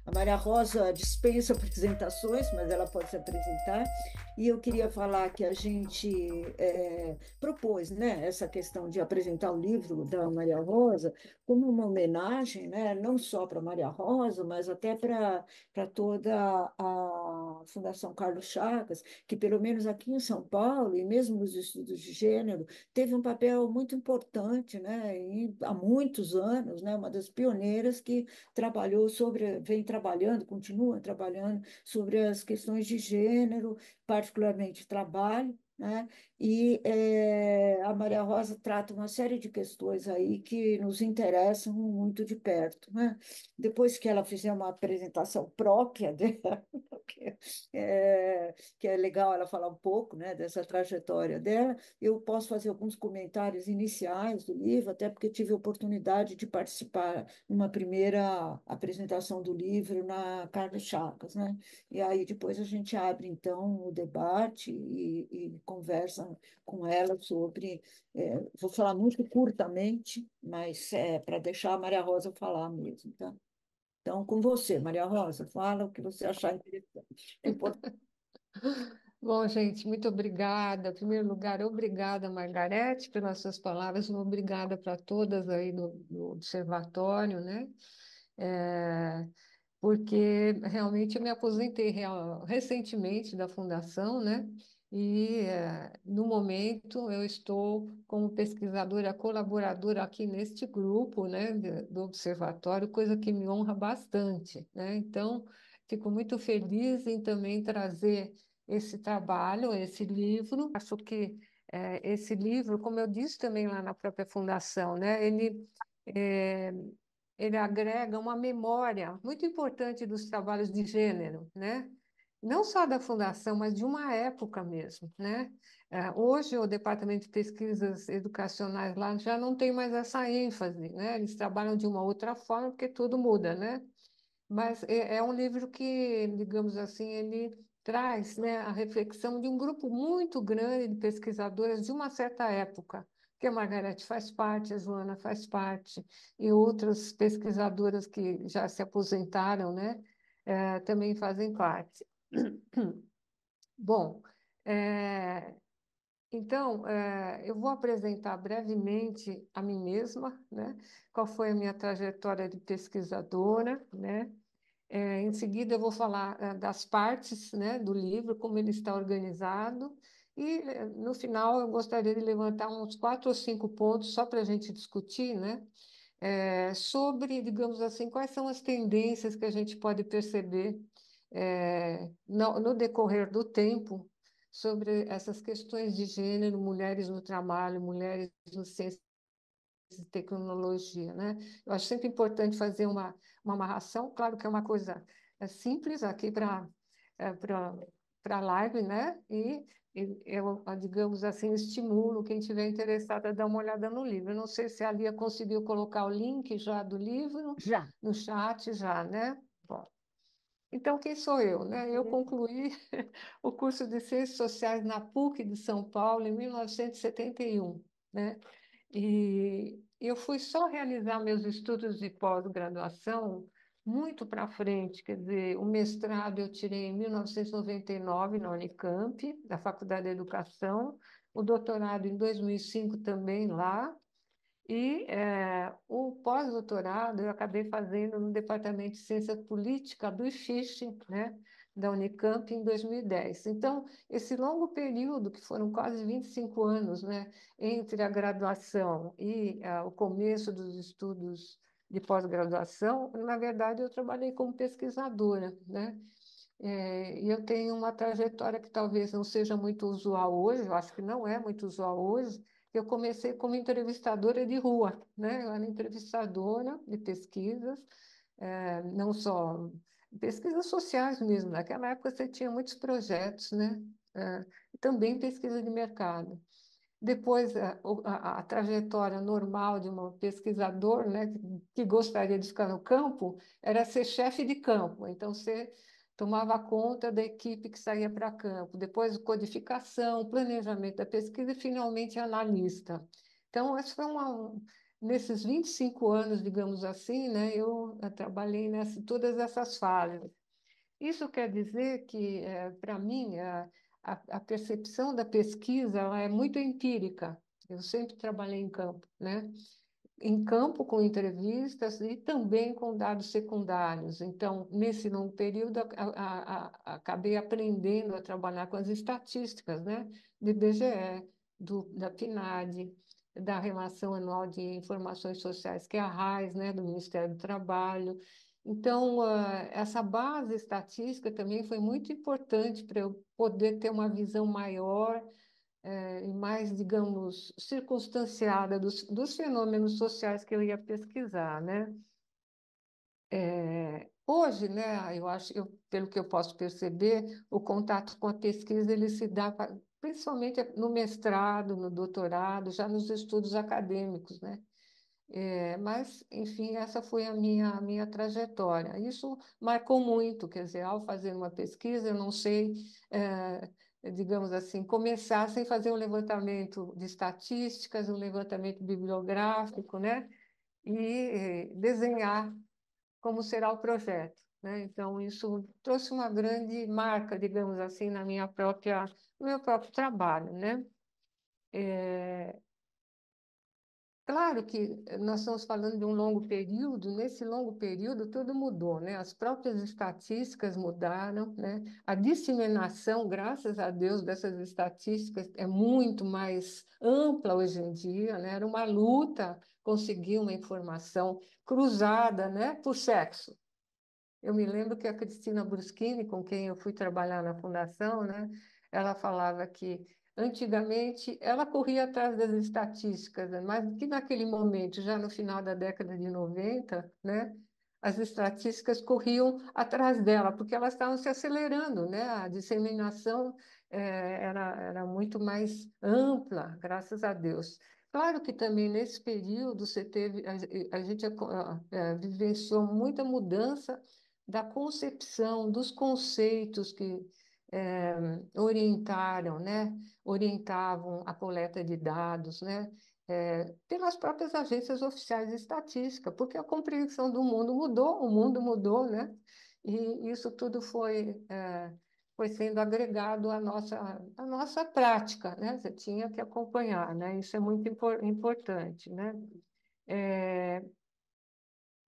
A Maria Rosa dispensa apresentações, mas ela pode se apresentar. E eu queria falar que a gente propôs, né, essa questão de apresentar o livro da Maria Rosa como uma homenagem, né, não só para Maria Rosa, mas até para toda a Fundação Carlos Chagas, que pelo menos aqui em São Paulo, e mesmo nos estudos de gênero, teve um papel muito importante, né, e há muitos anos, né, uma das pioneiras que vem trabalhando, continua trabalhando sobre as questões de gênero, particularmente trabalho, né? E a Maria Rosa trata uma série de questões aí que nos interessam muito de perto, né? Depois que ela fizer uma apresentação própria dela, que é legal ela falar um pouco, né, dessa trajetória dela, eu posso fazer alguns comentários iniciais do livro, até porque tive a oportunidade de participar numa primeira apresentação do livro na Carlos Chagas, né? E aí depois a gente abre, então, o debate e conversa com ela sobre. Vou falar muito curtamente, mas para deixar a Maria Rosa falar mesmo, tá? Então, com você, Maria Rosa, fala o que você achar interessante. É importante. Bom, gente, muito obrigada. Em primeiro lugar, obrigada, Margarete, pelas suas palavras, uma obrigada para todas aí do observatório, né? É, porque realmente eu me aposentei recentemente da fundação, né? E no momento eu estou como pesquisadora colaboradora aqui neste grupo, né, do observatório, coisa que me honra bastante, né? Então, fico muito feliz em também trazer esse trabalho, esse livro. Acho que esse livro, como eu disse também lá na própria fundação, né, é, ele agrega uma memória muito importante dos trabalhos de gênero, né? Não só da fundação, mas de uma época mesmo, né? Hoje o Departamento de Pesquisas Educacionais lá já não tem mais essa ênfase, né? Eles trabalham de uma outra forma porque tudo muda, né? Mas é um livro que, digamos assim, ele traz, né, a reflexão de um grupo muito grande de pesquisadoras de uma certa época, que a Margarete faz parte, a Joana faz parte, e outras pesquisadoras que já se aposentaram, né, também fazem parte. Bom, eh, então, eu vou apresentar brevemente a mim mesma, né, qual foi a minha trajetória de pesquisadora, né, em seguida, eu vou falar das partes, né, do livro, como ele está organizado, e no final eu gostaria de levantar uns 4 ou 5 pontos só para a gente discutir, né, sobre, digamos assim, quais são as tendências que a gente pode perceber no decorrer do tempo sobre essas questões de gênero, mulheres no trabalho, mulheres no ciência de tecnologia, né? Eu acho sempre importante fazer uma amarração, claro que é uma coisa simples aqui para a live, né? E eu, digamos assim, estimulo quem tiver interessado a dar uma olhada no livro. Eu não sei se a Lia conseguiu colocar o link já do livro Já. no chat já, né? Bom, então, quem sou eu, né? Eu concluí o curso de Ciências Sociais na PUC de São Paulo em 1971, né? E eu fui só realizar meus estudos de pós-graduação muito para frente, quer dizer, o mestrado eu tirei em 1999 na Unicamp, da Faculdade de Educação, o doutorado em 2005 também lá, e o pós-doutorado eu acabei fazendo no Departamento de Ciência Política do IFISC, né, da Unicamp, em 2010. Então, esse longo período, que foram quase 25 anos, né, entre a graduação e o começo dos estudos de pós-graduação, na verdade, eu trabalhei como pesquisadora, né? E eu tenho uma trajetória que talvez não seja muito usual hoje, eu acho que não é muito usual hoje. Eu comecei como entrevistadora de rua, né? Eu era entrevistadora de pesquisas, não só pesquisas sociais mesmo. Naquela época você tinha muitos projetos, né? E também pesquisa de mercado. Depois, a trajetória normal de um pesquisador, né, que gostaria de ficar no campo, era ser chefe de campo. Então, você tomava conta da equipe que saía para campo, depois codificação, planejamento da pesquisa e, finalmente, analista. Então, essa foi nesses 25 anos, digamos assim, né, eu trabalhei todas essas fases. Isso quer dizer que, para mim, a percepção da pesquisa ela é muito empírica. Eu sempre trabalhei em campo, né? Em campo com entrevistas e também com dados secundários. Então, nesse longo período, acabei aprendendo a trabalhar com as estatísticas, né? Do IBGE, da PNAD, da Relação Anual de Informações Sociais, que é a RAIS, né? Do Ministério do Trabalho. Então, essa base estatística também foi muito importante para eu poder ter uma visão maior e mais, digamos, circunstanciada dos fenômenos sociais que eu ia pesquisar, né? Hoje, né, eu acho, pelo que eu posso perceber, o contato com a pesquisa ele se dá principalmente no mestrado, no doutorado, já nos estudos acadêmicos, né? Mas, enfim, essa foi a minha trajetória. Isso marcou muito, quer dizer, ao fazer uma pesquisa, eu não sei, digamos assim, começar sem fazer um levantamento de estatísticas, um levantamento bibliográfico, né? E desenhar como será o projeto, né? Então, isso trouxe uma grande marca, digamos assim, no meu próprio trabalho, né? Claro que nós estamos falando de um longo período, nesse longo período tudo mudou, né? As próprias estatísticas mudaram, né? A disseminação, graças a Deus, dessas estatísticas é muito mais ampla hoje em dia, né? Era uma luta conseguir uma informação cruzada, né? Por sexo. Eu me lembro que a Cristina Bruschini, com quem eu fui trabalhar na fundação, né, ela falava que antigamente ela corria atrás das estatísticas, né, mas que naquele momento, já no final da década de 90, né, as estatísticas corriam atrás dela, porque elas estavam se acelerando, né, a disseminação era muito mais ampla, graças a Deus. Claro que também nesse período a gente vivenciou muita mudança da concepção, dos conceitos que orientaram, né? Orientavam a coleta de dados, né? Pelas próprias agências oficiais de estatística, porque a compreensão do mundo mudou, o mundo mudou, né? E isso tudo foi sendo agregado à nossa prática, né? Você tinha que acompanhar, né? Isso é muito importante, né? É,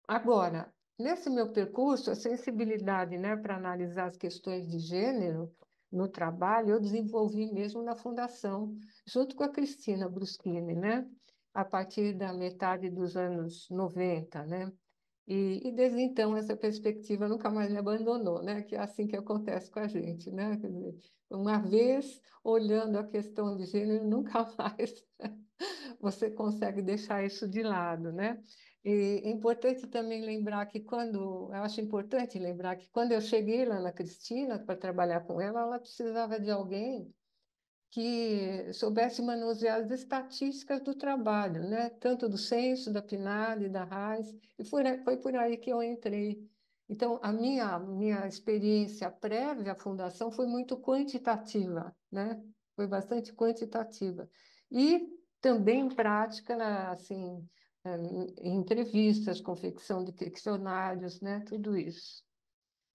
Agora, nesse meu percurso, a sensibilidade, né, para analisar as questões de gênero no trabalho, eu desenvolvi mesmo na fundação, junto com a Cristina Bruschini, né, a partir da metade dos anos 90, né? E desde então essa perspectiva nunca mais me abandonou, né? Que é assim que acontece com a gente, né? Quer dizer, uma vez olhando a questão de gênero, nunca mais você consegue deixar isso de lado, né? E é importante também lembrar que eu acho importante lembrar que quando eu cheguei lá na Cristina para trabalhar com ela, ela precisava de alguém que soubesse manusear as estatísticas do trabalho, né? Tanto do censo, da PNAD, da RAIS, e foi por aí que eu entrei. Então, a minha experiência prévia à fundação foi muito quantitativa, né? Foi bastante quantitativa. E também prática, assim, em entrevistas, confecção de questionários, né? Tudo isso.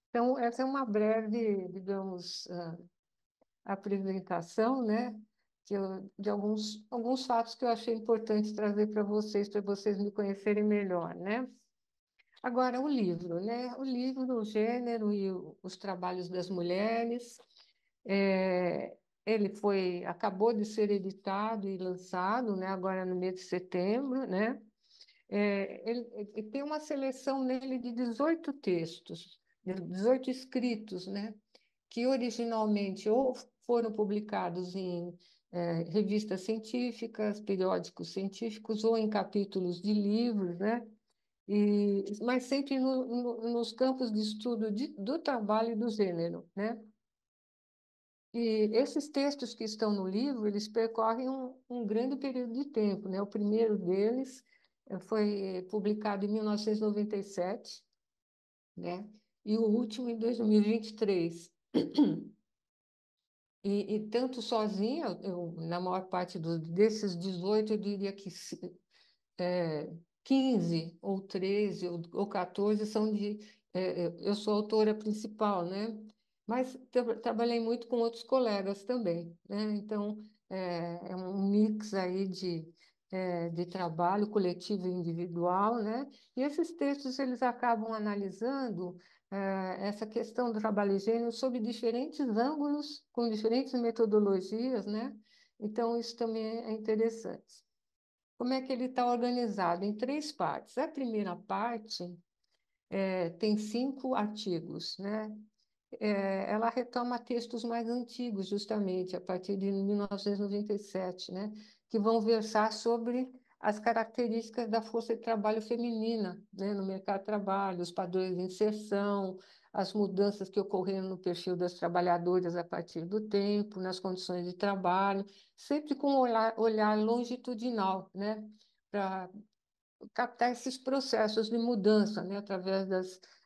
Então, essa é uma breve, digamos, apresentação, né, de alguns fatos que eu achei importante trazer para vocês me conhecerem melhor, né? Agora, o livro, né? O livro, o gênero e os trabalhos das mulheres, ele acabou de ser editado e lançado, né, agora no mês de setembro, né? Ele tem uma seleção nele de 18 textos, de 18 escritos, né? Que originalmente ou foram publicados em revistas científicas, periódicos científicos ou em capítulos de livros, né? Mas sempre nos campos de estudo do trabalho e do gênero, né? E esses textos que estão no livro, eles percorrem um grande período de tempo, né? O primeiro deles foi publicado em 1997, né? e o último em 2023. E tanto sozinha, na maior parte desses 18, eu diria que 15 ou 13 ou 14 são de. Eu sou autora principal, né? Mas trabalhei muito com outros colegas também, né? Então, é um mix aí de trabalho coletivo e individual, né? E esses textos eles acabam analisando essa questão do trabalho de gênero sob diferentes ângulos, com diferentes metodologias, né? Então, isso também é interessante. Como é que ele está organizado? Em três partes. A primeira parte tem 5 artigos, né? Ela retoma textos mais antigos, justamente, a partir de 1997, né? Que vão versar sobre as características da força de trabalho feminina, né? No mercado de trabalho, os padrões de inserção, as mudanças que ocorreram no perfil das trabalhadoras a partir do tempo, nas condições de trabalho, sempre com um olhar longitudinal, né? Para captar esses processos de mudança, né, através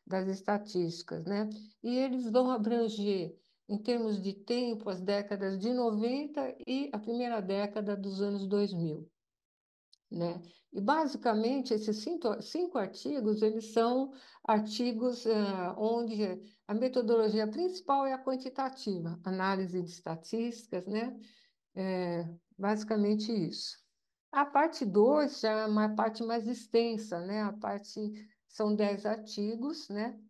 das estatísticas, né? E eles vão abranger, em termos de tempo, as décadas de 90 e a primeira década dos anos 2000, né? E, basicamente, esses cinco artigos, eles são artigos onde a metodologia principal é a quantitativa, análise de estatísticas, né? Basicamente isso. A parte 2 já é uma parte mais extensa, né? A parte são 10 artigos, né?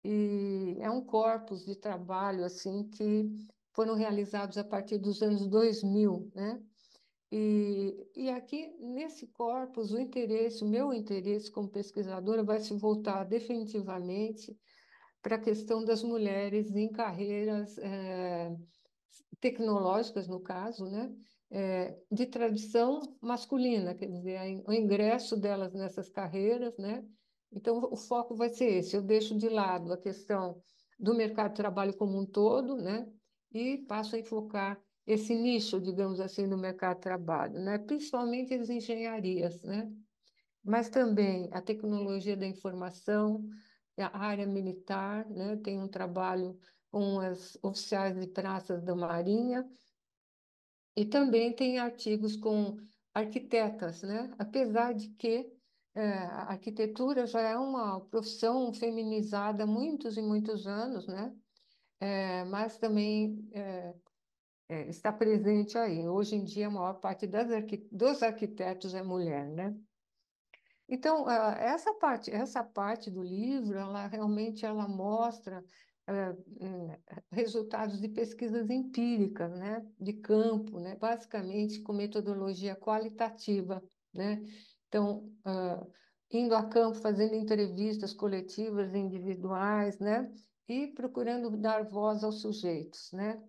E é um corpus de trabalho assim que foram realizados a partir dos anos 2000, né? E aqui nesse corpus o meu interesse como pesquisadora vai se voltar definitivamente para a questão das mulheres em carreiras tecnológicas, no caso, né? De tradição masculina, quer dizer, o ingresso delas nessas carreiras, né? Então, o foco vai ser esse. Eu deixo de lado a questão do mercado de trabalho como um todo, né? E passo a enfocar esse nicho, digamos assim, no mercado de trabalho, né? Principalmente as engenharias, né? Mas também a tecnologia da informação, a área militar, né? Tem um trabalho com as oficiais de praças da Marinha, e também tem artigos com arquitetas, né? Apesar de que a arquitetura já é uma profissão feminizada há muitos e muitos anos, né? Mas também está presente aí. Hoje em dia, a maior parte dos arquitetos é mulher, né? Então, essa parte do livro, ela realmente ela mostra resultados de pesquisas empíricas, né, de campo, né, basicamente com metodologia qualitativa, né? Então, indo a campo, fazendo entrevistas coletivas e individuais, né, e procurando dar voz aos sujeitos, né?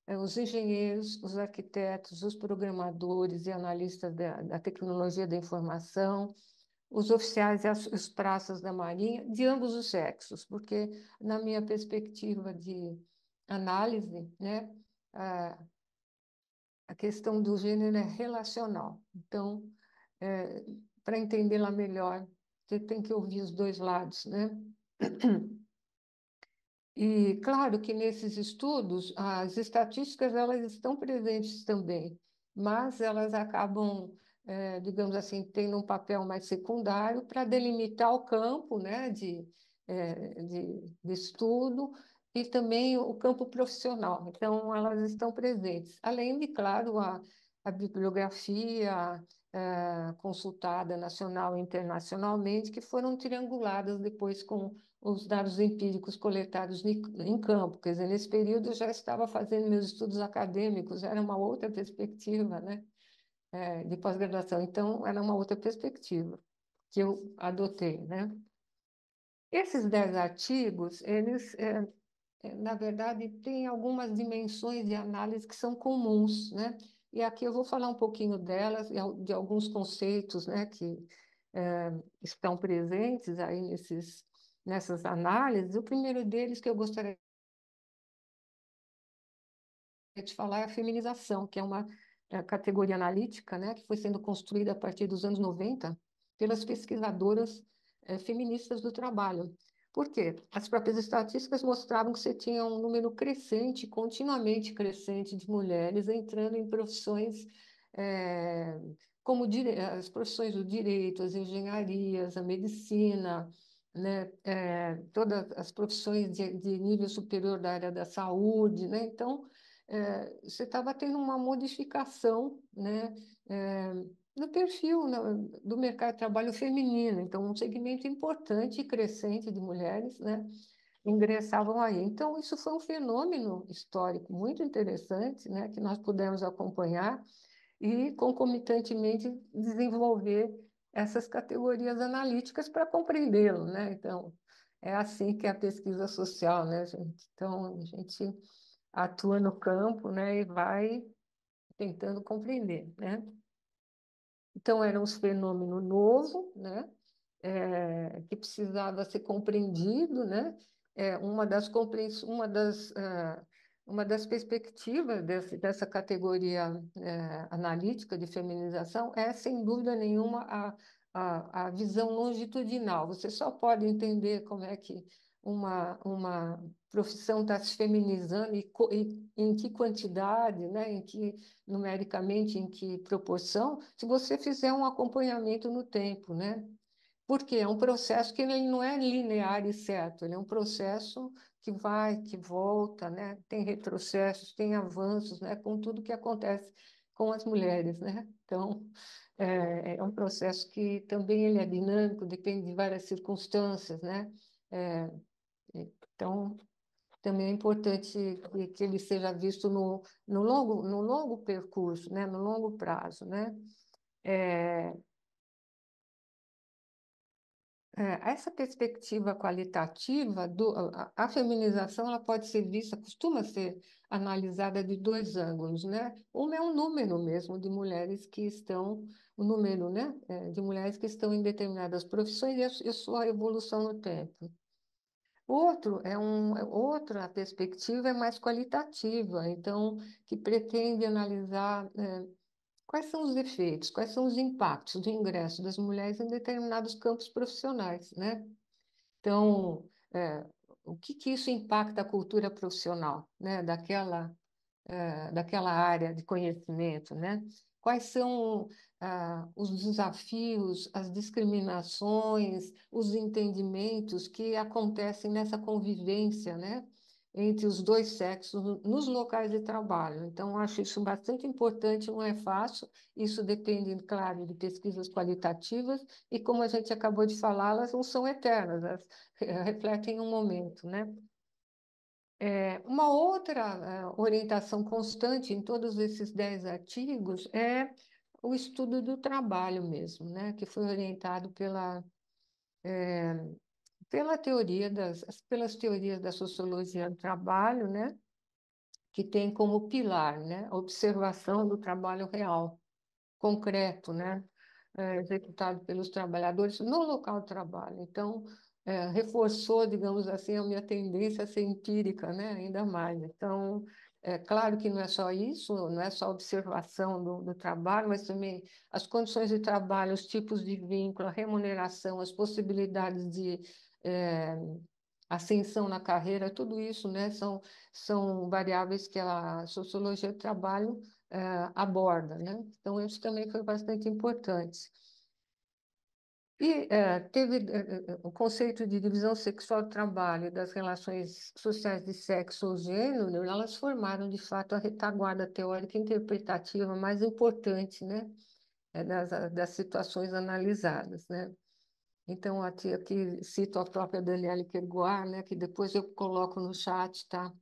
Os engenheiros, os arquitetos, os programadores e analistas da tecnologia da informação, os oficiais e os praças da Marinha, de ambos os sexos, porque, na minha perspectiva de análise, né, a, a questão do gênero é relacional. Então, para entendê-la melhor, você tem que ouvir os dois lados, né? E claro que nesses estudos as estatísticas elas estão presentes também, mas elas acabam, digamos assim, tendo um papel mais secundário para delimitar o campo, né, de estudo e também o campo profissional. Então, elas estão presentes, além de, claro, a bibliografia consultada nacional e internacionalmente, que foram trianguladas depois com os dados empíricos coletados em campo. Quer dizer, nesse período eu já estava fazendo meus estudos acadêmicos, era uma outra perspectiva, né, de pós-graduação. Então, era uma outra perspectiva que eu adotei, né? Esses 10 artigos, eles, na verdade, têm algumas dimensões de análise que são comuns, né? E aqui eu vou falar um pouquinho delas, de alguns conceitos, né, que estão presentes aí nessas análises. O primeiro deles que eu gostaria de falar é a feminização, que é uma categoria analítica, né, que foi sendo construída a partir dos anos 90 pelas pesquisadoras feministas do trabalho. Por quê? As próprias estatísticas mostravam que você tinha um número crescente, continuamente crescente, de mulheres entrando em profissões eh, como as profissões do direito, as engenharias, a medicina, né? Todas as profissões de nível superior da área da saúde, né? Então, você estava tendo uma modificação, né? No perfil, né, do mercado de trabalho feminino. Então, um segmento importante e crescente de mulheres, né, ingressavam aí. Então, isso foi um fenômeno histórico muito interessante, né, que nós pudemos acompanhar e, concomitantemente, desenvolver essas categorias analíticas para compreendê-lo, né? Então, é assim que é a pesquisa social, né, gente? Então, a gente atua no campo, né, e vai tentando compreender, né? Então, era um fenômeno novo, né? Que precisava ser compreendido, né? Uma das perspectivas dessa categoria analítica de feminização é, sem dúvida nenhuma, a visão longitudinal. Você só pode entender como é que uma profissão está se feminizando e em que quantidade, né? Em que numericamente, em que proporção, se você fizer um acompanhamento no tempo, né? Porque é um processo que ele não é linear e certo, ele é um processo que vai, que volta, né? Tem retrocessos, tem avanços, né? Com tudo que acontece com as mulheres, né? Então, é um processo que também ele é dinâmico, depende de várias circunstâncias, né? É, então, também é importante que ele seja visto no longo percurso, né? No longo prazo, né? Essa perspectiva qualitativa, a feminização ela pode ser vista, costuma ser analisada de dois ângulos, né? Um é o número mesmo de mulheres que estão, o número, né, de mulheres que estão em determinadas profissões e a sua evolução no tempo. Outra perspectiva é mais qualitativa, então, que pretende analisar quais são os efeitos, quais são os impactos do ingresso das mulheres em determinados campos profissionais, né? Então, o que que isso impacta a cultura profissional, né, daquela área de conhecimento, né? Quais são os desafios, as discriminações, os entendimentos que acontecem nessa convivência, né, entre os dois sexos nos locais de trabalho. Então, acho isso bastante importante, não é fácil, isso depende, claro, de pesquisas qualitativas, e como a gente acabou de falar, elas não são eternas, elas refletem um momento, né? Uma outra orientação constante em todos esses 10 artigos é o estudo do trabalho mesmo, né? Que foi orientado pelas teorias da sociologia do trabalho, né? Que tem como pilar, né? A observação do trabalho real, concreto, né? Executado pelos trabalhadores no local de trabalho. Então, reforçou, digamos assim, a minha tendência a ser empírica, né? Ainda mais. Então, é claro que não é só isso, não é só observação do trabalho, mas também as condições de trabalho, os tipos de vínculo, a remuneração, as possibilidades de eh, ascensão na carreira, tudo isso, né, são variáveis que a sociologia do trabalho aborda, né? Então, isso também foi bastante importante. E teve o conceito de divisão sexual do trabalho e das relações sociais de sexo ou gênero, elas formaram, de fato, a retaguarda teórica e interpretativa mais importante, né, das situações analisadas, né? Então, aqui cito a própria Danielle Kergoar, né, que depois eu coloco no chat, tá?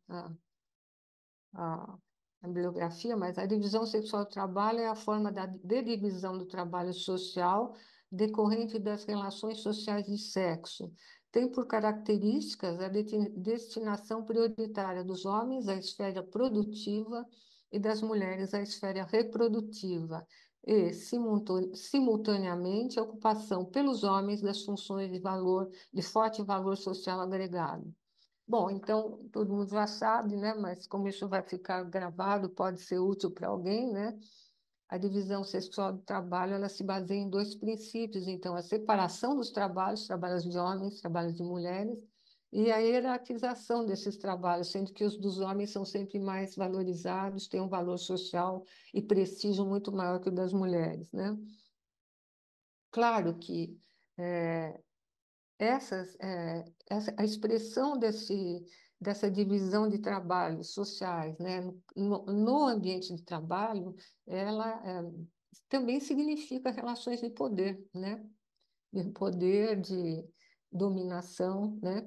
A, a bibliografia, mas a divisão sexual do trabalho é a forma de divisão do trabalho social decorrente das relações sociais de sexo. Tem por características a destinação prioritária dos homens à esfera produtiva e das mulheres à esfera reprodutiva, e, simultaneamente, a ocupação pelos homens das funções de forte valor social agregado. Bom, então todo mundo já sabe, né? Mas como isso vai ficar gravado, pode ser útil para alguém, né? A divisão sexual do trabalho, ela se baseia em dois princípios. Então, a separação dos trabalhos, trabalhos de homens, trabalhos de mulheres, e a hierarquização desses trabalhos, sendo que os dos homens são sempre mais valorizados, têm um valor social e prestígio muito maior que o das mulheres, né? Claro que é, a expressão dessa divisão de trabalhos sociais, né, no ambiente de trabalho, ela também significa relações de poder, né, de poder, de dominação, né,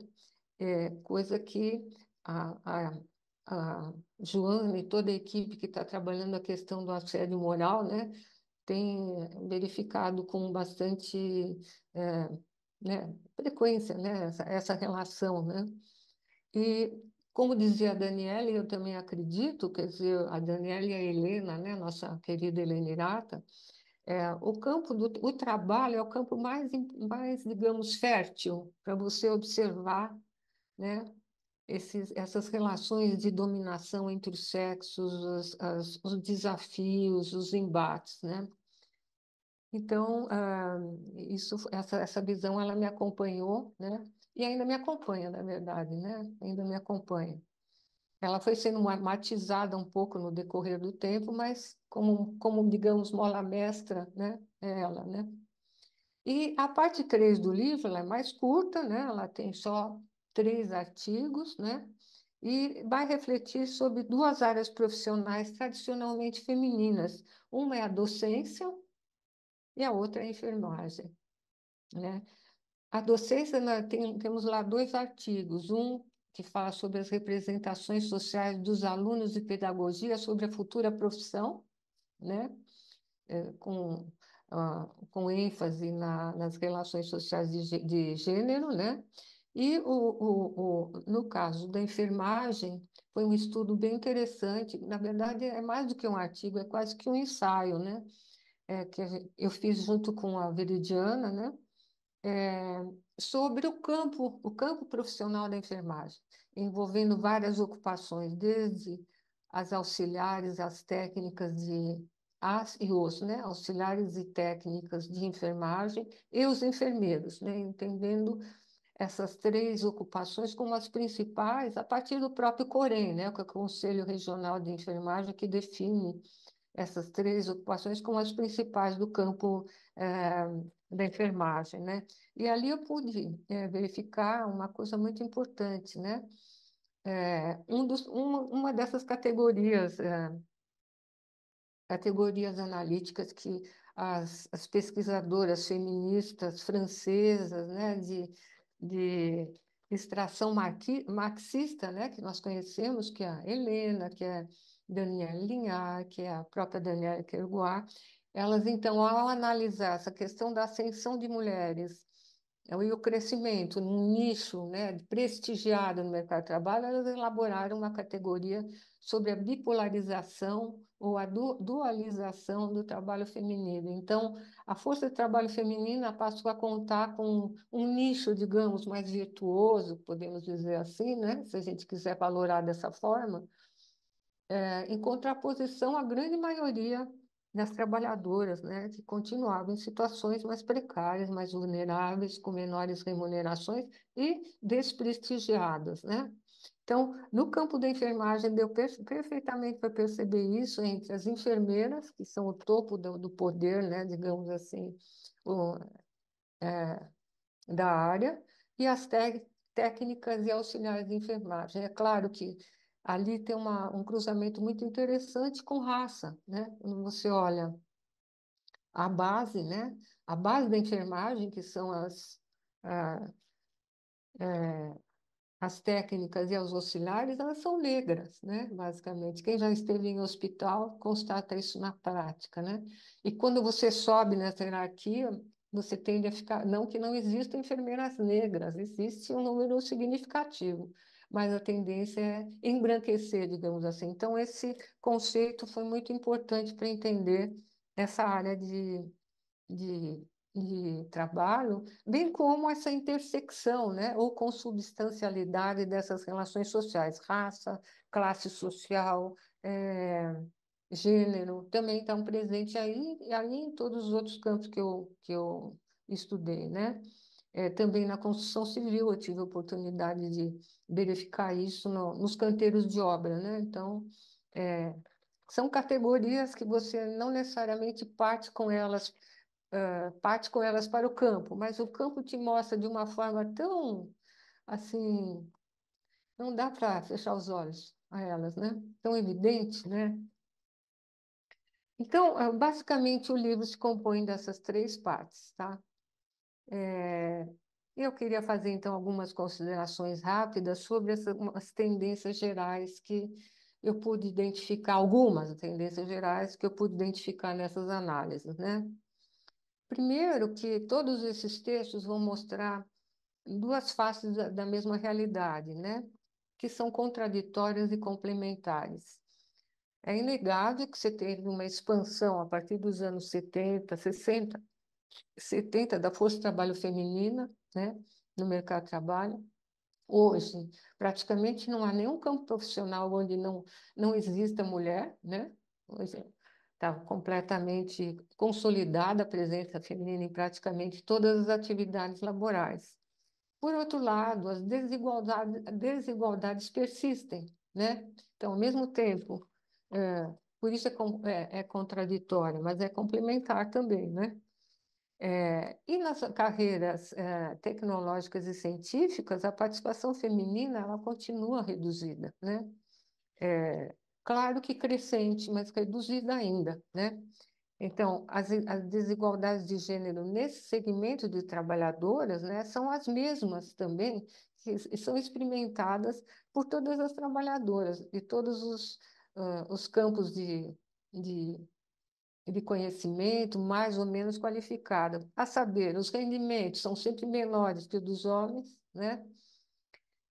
coisa que a, a, a Joana e toda a equipe que está trabalhando a questão do assédio moral, né, tem verificado com bastante é, frequência, né, essa relação, né? E, como dizia a Daniela, e eu também acredito, quer dizer, a Daniela e a Helena, né, nossa querida Helena Irata, o campo o trabalho é o campo mais, digamos, fértil para você observar, né, essas relações de dominação entre os sexos, os desafios, os embates, né? Então, essa visão ela me acompanhou, né? E ainda me acompanha, na verdade, né? Ainda me acompanha. Ela foi sendo matizada um pouco no decorrer do tempo, mas como digamos, mola mestra, né? É ela, né? E a parte 3 do livro, ela é mais curta, né? Ela tem só 3 artigos, né? E vai refletir sobre 2 áreas profissionais tradicionalmente femininas. Uma é a docência e a outra é a enfermagem, né? A docência, temos lá 2 artigos, um que fala sobre as representações sociais dos alunos de pedagogia sobre a futura profissão, né? Com, com ênfase nas relações sociais de gênero, né? E no caso da enfermagem, foi um estudo bem interessante. Na verdade, é mais do que um artigo, é quase que um ensaio, né? Eu fiz junto com a Veridiana, né? é, Sobre o campo profissional da enfermagem, envolvendo várias ocupações, desde as auxiliares, as técnicas as e os, né, auxiliares e técnicas de enfermagem e os enfermeiros, né, entendendo essas 3 ocupações como as principais, a partir do próprio COREN, né, que é o Conselho Regional de Enfermagem, que define essas 3 ocupações como as principais do campo da enfermagem, né? E ali eu pude verificar uma coisa muito importante, né? Uma dessas categorias analíticas que as pesquisadoras feministas francesas, né, de extração marxista, né, que nós conhecemos, que é a Helena, que é Danielle Lignard, que é a própria Danielle Kergoat, elas, então, ao analisar essa questão da ascensão de mulheres e o crescimento num nicho, né, prestigiado no mercado de trabalho, elas elaboraram uma categoria sobre a bipolarização ou a dualização do trabalho feminino. Então, a força de trabalho feminina passou a contar com um nicho, digamos, mais virtuoso, podemos dizer assim, né? Se a gente quiser valorar dessa forma, em contraposição à grande maioria das trabalhadoras, né, que continuavam em situações mais precárias, mais vulneráveis, com menores remunerações e desprestigiadas, né? Então, no campo da enfermagem, deu perfeitamente para perceber isso entre as enfermeiras, que são o topo do poder, né, digamos assim, o, da área, e as técnicas e auxiliares de enfermagem. É claro que ali tem um cruzamento muito interessante com raça, né? Quando você olha a base, né? A base da enfermagem, que são ah, as técnicas e os auxiliares, elas são negras, né? Basicamente. Quem já esteve em hospital constata isso na prática, né? E quando você sobe nessa hierarquia, você tende a ficar. Não que não existam enfermeiras negras, existe um número significativo, mas a tendência é embranquecer, digamos assim. Então, esse conceito foi muito importante para entender essa área de trabalho, bem como essa intersecção, né, ou consubstancialidade dessas relações sociais, raça, classe social, gênero, também estão presentes aí, e aí em todos os outros campos que eu estudei, né? Também na construção civil eu tive a oportunidade de verificar isso nos canteiros de obra, né? Então, é, são categorias que você não necessariamente parte com elas para o campo, mas o campo te mostra de uma forma tão, assim, não dá para fechar os olhos a elas, né? Tão evidente, né? Então, basicamente, o livro se compõe dessas três partes, tá? Eu queria fazer, então, algumas considerações rápidas sobre as tendências gerais que eu pude identificar, algumas tendências gerais que eu pude identificar nessas análises, né? Primeiro, que todos esses textos vão mostrar duas faces da mesma realidade, né? Que são contraditórias e complementares. É inegável que você teve uma expansão a partir dos anos 70, 60, 70 da força de trabalho feminina, né, no mercado de trabalho. Hoje, praticamente não há nenhum campo profissional onde não exista mulher, né? Hoje está completamente consolidada a presença feminina em praticamente todas as atividades laborais. Por outro lado, as desigualdades persistem, né? Então, ao mesmo tempo, por isso é contraditório, mas é complementar também, né? E nas carreiras tecnológicas e científicas, a participação feminina ela continua reduzida, né? Claro que crescente, mas reduzida ainda, né? Então, as desigualdades de gênero nesse segmento de trabalhadoras, né, são as mesmas também que são experimentadas por todas as trabalhadoras de todos os campos de, de conhecimento mais ou menos qualificado. A saber, os rendimentos são sempre menores que os dos homens, né?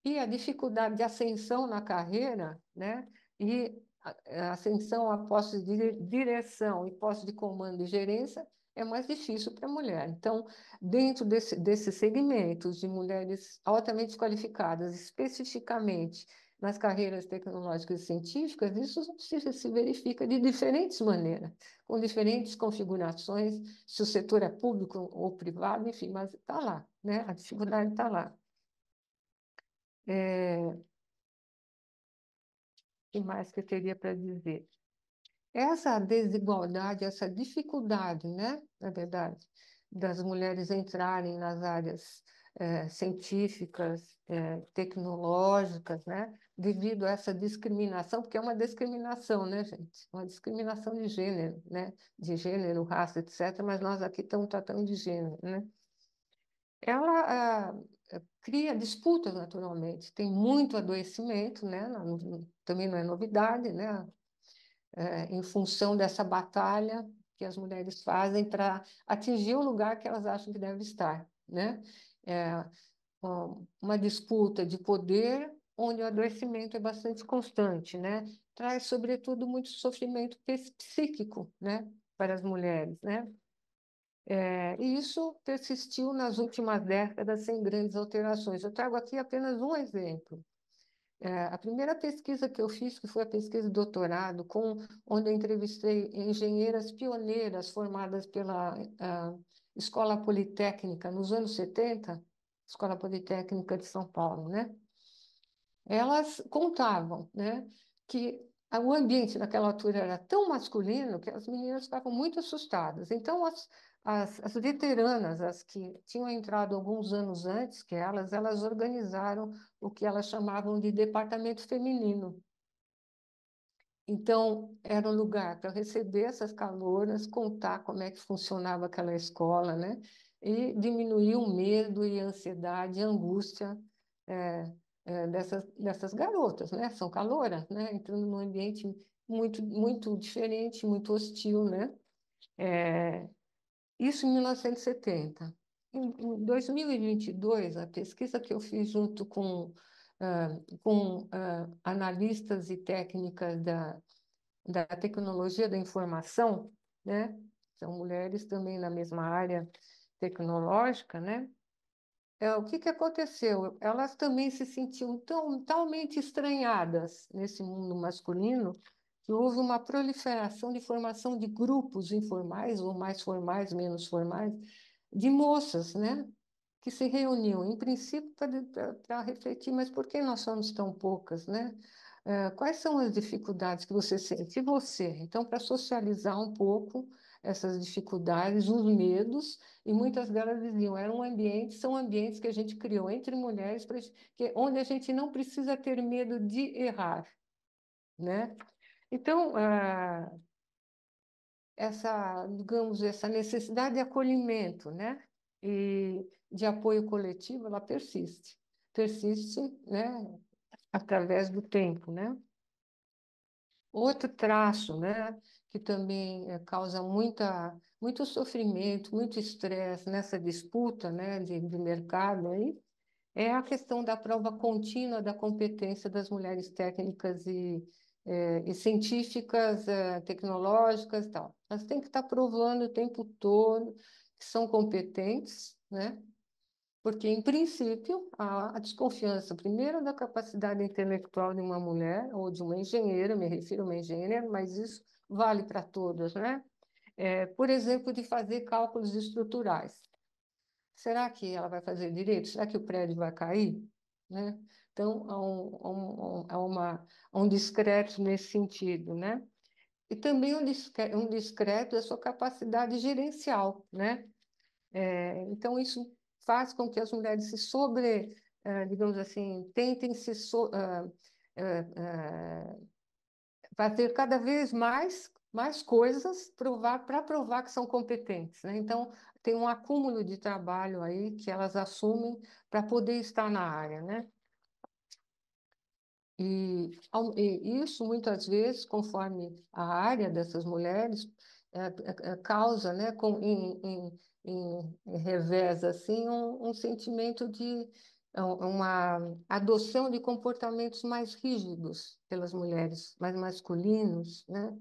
E a dificuldade de ascensão na carreira, né? E a ascensão a postos de direção e postos de comando e gerência é mais difícil para a mulher. Então, dentro desses segmentos de mulheres altamente qualificadas, especificamente nas carreiras tecnológicas e científicas, isso se verifica de diferentes maneiras, com diferentes configurações, se o setor é público ou privado, enfim, mas está lá, né? A dificuldade está lá. O que mais que eu teria para dizer? Essa desigualdade, essa dificuldade, né, na verdade, das mulheres entrarem nas áreas científicas, tecnológicas, né, devido a essa discriminação, porque é uma discriminação, né, gente? Uma discriminação de gênero, né? De gênero, raça, etc., mas nós aqui estamos tratando de gênero, né? Ela cria disputas, naturalmente. Tem muito adoecimento, né? Também não é novidade, né? Em função dessa batalha que as mulheres fazem para atingir o lugar que elas acham que deve estar, né? É uma disputa de poder onde o adoecimento é bastante constante, né? Traz, sobretudo, muito sofrimento psíquico, né? Para as mulheres, né? E isso persistiu nas últimas décadas sem grandes alterações. Eu trago aqui apenas um exemplo. A primeira pesquisa que eu fiz, que foi a pesquisa de doutorado, onde eu entrevistei engenheiras pioneiras formadas pela Escola Politécnica nos anos 70, Escola Politécnica de São Paulo, né? Elas contavam, né, que o ambiente naquela altura era tão masculino que as meninas ficavam muito assustadas. Então, as veteranas, as que tinham entrado alguns anos antes que elas organizaram o que elas chamavam de departamento feminino. Então, era um lugar para receber essas calouras, contar como é que funcionava aquela escola, né? E diminuir o medo e a ansiedade, a angústia dessas garotas, né? São calouras, né? Entrando num ambiente muito, muito diferente, muito hostil, né? Isso em 1970. Em 2022, a pesquisa que eu fiz junto com analistas e técnicas da tecnologia da informação, né? São mulheres também na mesma área tecnológica, né? O que que aconteceu? Elas também se sentiam talmente estranhadas nesse mundo masculino que houve uma proliferação de formação de grupos informais, ou mais formais, menos formais, de moças, né? que se reuniam, em princípio, para refletir, mas por que nós somos tão poucas, né? Quais são as dificuldades que você sente? E você? Então, para socializar um pouco essas dificuldades, os medos, e muitas delas diziam, são ambientes que a gente criou entre mulheres, onde a gente não precisa ter medo de errar, né? Então, digamos, essa necessidade de acolhimento, né? E de apoio coletivo, ela persiste, né? Através do tempo, né? Outro traço, né? Que também causa muito sofrimento, muito estresse nessa disputa, né? De mercado aí, é a questão da prova contínua da competência das mulheres técnicas e científicas, tecnológicas e tal. Elas têm que estar provando o tempo todo que são competentes, né? Porque, em princípio, a desconfiança, primeiro, da capacidade intelectual de uma mulher ou de uma engenheira, me refiro a uma engenheira, mas isso vale para todas, né? Por exemplo, de fazer cálculos estruturais. Será que ela vai fazer direito? Será que o prédio vai cair? Né? Então, há um discreto nesse sentido, né? E também um discreto é a sua capacidade gerencial, né? Então, isso faz com que as mulheres digamos assim, tentem eh, eh, fazer cada vez mais coisas para provar que são competentes, né? Então, tem um acúmulo de trabalho aí que elas assumem para poder estar na área, né? E isso, muitas vezes, conforme a área dessas mulheres, causa, né, em revés, assim, um sentimento de uma adoção de comportamentos mais rígidos pelas mulheres, mais masculinos, né?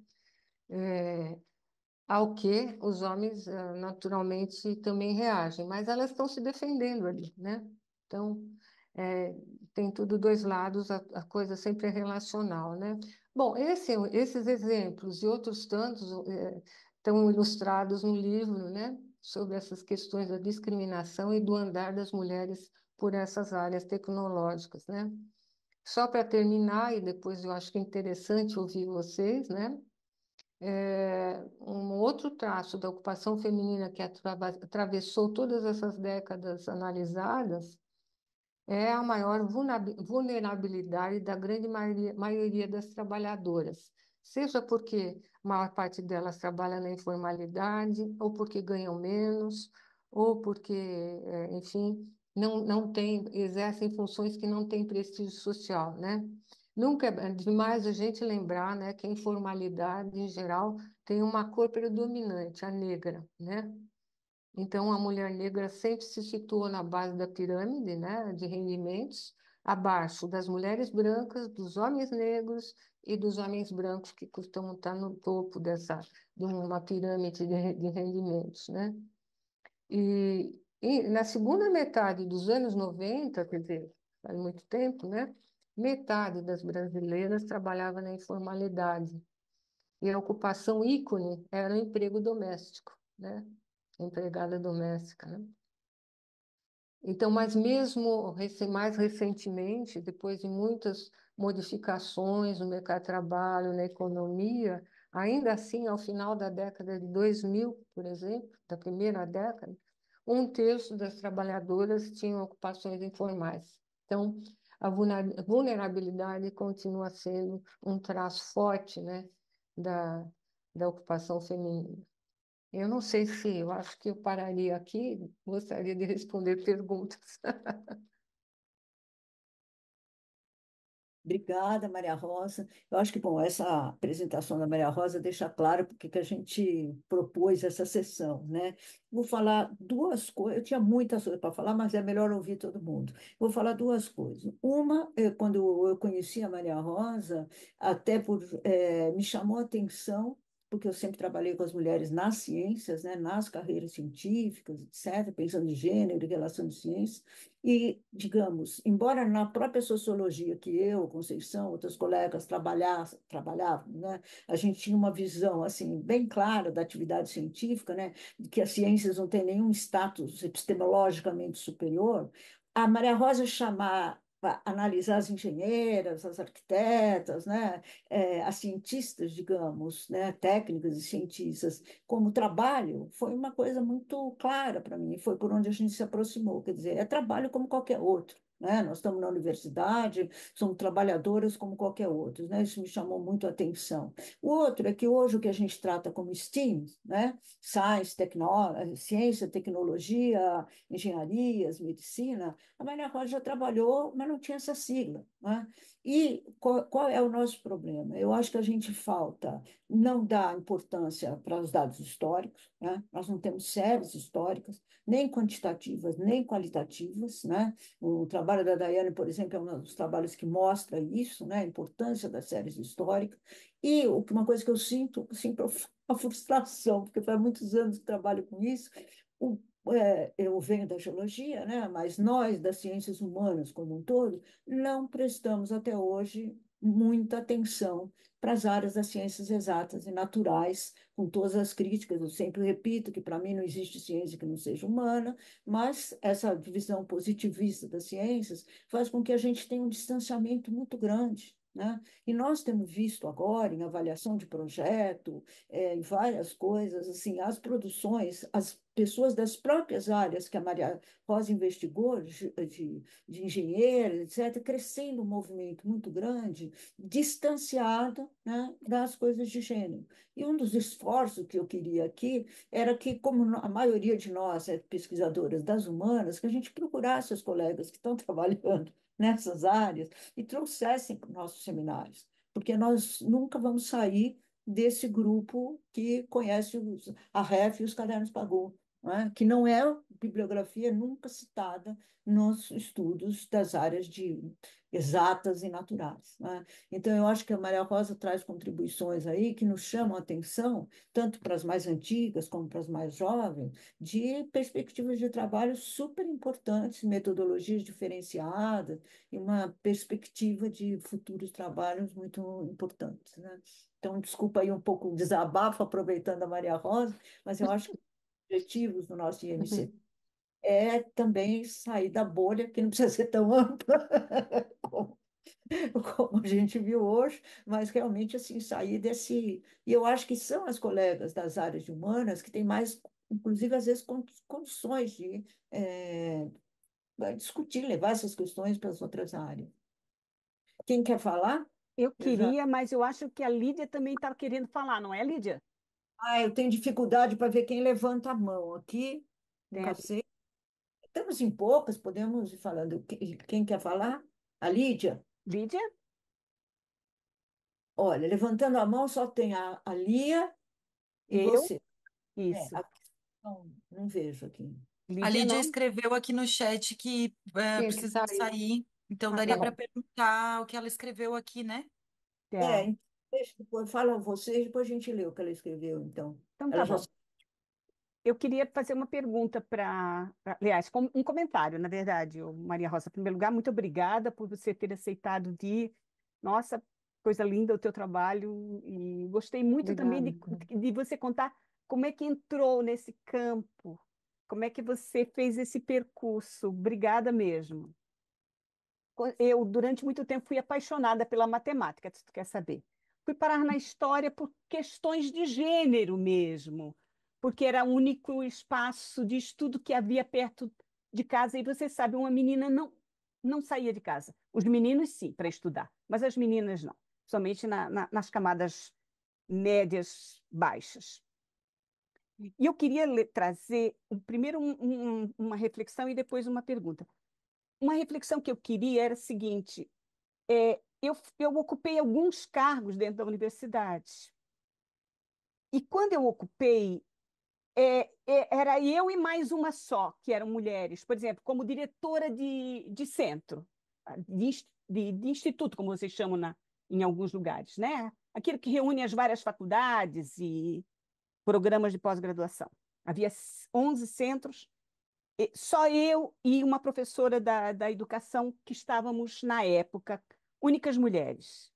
Ao que os homens naturalmente também reagem, mas elas estão se defendendo ali, né? Então, é, tem tudo dois lados, a coisa sempre é relacional, né? Bom, esses exemplos e outros tantos estão ilustrados no livro, né? Sobre essas questões da discriminação e do andar das mulheres por essas áreas tecnológicas, né? Só para terminar, e depois eu acho que é interessante ouvir vocês, né? Um outro traço da ocupação feminina que atravessou todas essas décadas analisadas é a maior vulnerabilidade da grande maioria das trabalhadoras, seja porque a maior parte delas trabalha na informalidade, ou porque ganham menos, ou porque, enfim, exercem funções que não têm prestígio social, né? Nunca é demais a gente lembrar, né, que a informalidade, em geral, tem uma cor predominante, a negra, né? Então, a mulher negra sempre se situou na base da pirâmide, né, de rendimentos, abaixo das mulheres brancas, dos homens negros e dos homens brancos, que costumam estar no topo de uma pirâmide de rendimentos, né? E na segunda metade dos anos 90, quer dizer, faz muito tempo, né? Metade das brasileiras trabalhava na informalidade. E a ocupação ícone era o emprego doméstico, né? Empregada doméstica, né? Então, mas mesmo mais recentemente, depois de muitas modificações no mercado de trabalho, na economia, ainda assim, ao final da década de 2000, por exemplo, da primeira década, um terço das trabalhadoras tinham ocupações informais. Então, a vulnerabilidade continua sendo um traço forte, né, da, da ocupação feminina. Eu não sei se, eu acho que eu pararia aqui, gostaria de responder perguntas. Obrigada, Maria Rosa. Eu acho que, bom, essa apresentação da Maria Rosa deixa claro porque que a gente propôs essa sessão, né? Vou falar duas coisas. Eu tinha muitas coisas para falar, mas é melhor ouvir todo mundo. Vou falar duas coisas. Uma, quando eu conheci a Maria Rosa, me chamou a atenção porque eu sempre trabalhei com as mulheres nas ciências, né, nas carreiras científicas, etc., pensando em gênero e relação de ciências. E, digamos, embora na própria sociologia que eu, Conceição, outros colegas trabalhavam, né, a gente tinha uma visão assim bem clara da atividade científica, né, de que as ciências não têm nenhum status epistemologicamente superior. A Maria Rosa chamar para analisar as engenheiras, as arquitetas, né, as cientistas, digamos, né, técnicas e cientistas, como trabalho, foi uma coisa muito clara para mim, foi por onde a gente se aproximou. Quer dizer, é trabalho como qualquer outro. Né? Nós estamos na universidade, somos trabalhadoras como qualquer outro, né? Isso me chamou muito a atenção. O outro é que hoje o que a gente trata como STEAM, né? Science, ciência, tecnologia, engenharias, medicina, a Maria Rosa já trabalhou, mas não tinha essa sigla. Né? E qual é o nosso problema? Eu acho que a gente falta não dar importância para os dados históricos, né? Nós não temos séries históricas, nem quantitativas, nem qualitativas. Né? O trabalho da Daiane, por exemplo, é um dos trabalhos que mostra isso, né? A importância das séries históricas. E uma coisa que eu sinto, assim, uma frustração, porque faz muitos anos que trabalho com isso, o eu venho da geologia, né? Mas nós, das ciências humanas como um todo, não prestamos até hoje muita atenção para as áreas das ciências exatas e naturais, com todas as críticas. Eu sempre repito que, para mim, não existe ciência que não seja humana, mas essa visão positivista das ciências faz com que a gente tenha um distanciamento muito grande. Né? E nós temos visto agora, em avaliação de projeto, em várias coisas, assim, as produções, as pessoas das próprias áreas que a Maria Rosa investigou, de engenheiros, etc., crescendo um movimento muito grande, distanciado, né, das coisas de gênero. E um dos esforços que eu queria aqui era que, como a maioria de nós é pesquisadoras das humanas, que a gente procurasse os colegas que estão trabalhando nessas áreas e trouxessem para os nossos seminários, porque nós nunca vamos sair desse grupo que conhece a REF e os cadernos Pagou, né? Que não é bibliografia nunca citada nos estudos das áreas de exatas e naturais. Né? Então, eu acho que a Maria Rosa traz contribuições aí que nos chamam a atenção, tanto para as mais antigas como para as mais jovens, de perspectivas de trabalho super importantes, metodologias diferenciadas e uma perspectiva de futuros trabalhos muito importantes. Né? Então, desculpa aí um pouco o desabafo, aproveitando a Maria Rosa, mas eu acho que objetivos do nosso IMC é também sair da bolha, que não precisa ser tão ampla como, como a gente viu hoje, mas realmente assim sair desse. E eu acho que são as colegas das áreas de humanas que têm mais, inclusive às vezes, condições de discutir, levar essas questões para as outras áreas. Quem quer falar? Eu Eu já. queria, mas eu acho que a Lídia também estava querendo falar, não é, Lídia? Eu tenho dificuldade para ver quem levanta a mão aqui. Tem a Nunca sei. Estamos em poucas, podemos ir falando. Quem quer falar? A Lídia? Lídia? Olha, levantando a mão só tem a Lia e Eu? você. Isso. Aqui não vejo aqui. A Lídia Lídia não? escreveu aqui no chat que Tinha que precisa sair. sair, então Ah, daria tá para bom. perguntar o que ela escreveu aqui, né? Tá. Então, deixa, depois, fala vocês, depois a gente lê o que ela escreveu, então. Então tá Ela já. bom. Eu queria fazer uma pergunta aliás, um comentário, na verdade, Maria Rosa. Em primeiro lugar, muito obrigada por você ter aceitado vir. Nossa, coisa linda o teu trabalho. E gostei muito também Obrigada. de você contar como é que entrou nesse campo, como é que você fez esse percurso. Obrigada mesmo. Eu, durante muito tempo, fui apaixonada pela matemática, se tu quer saber. Fui parar na história por questões de gênero mesmo, porque era o único espaço de estudo que havia perto de casa. E você sabe, uma menina não saía de casa. Os meninos, sim, para estudar, mas as meninas não, somente nas camadas médias, baixas. E eu queria trazer primeiro uma reflexão e depois uma pergunta. Uma reflexão que eu queria era a seguinte: eu ocupei alguns cargos dentro da universidade. E quando eu ocupei, era eu e mais uma só, que eram mulheres, por exemplo, como diretora de centro, de instituto, como vocês chamam em alguns lugares, né? aquilo que reúne as várias faculdades e programas de pós-graduação. Havia 11 centros, só eu e uma professora da educação que estávamos, na época, únicas mulheres.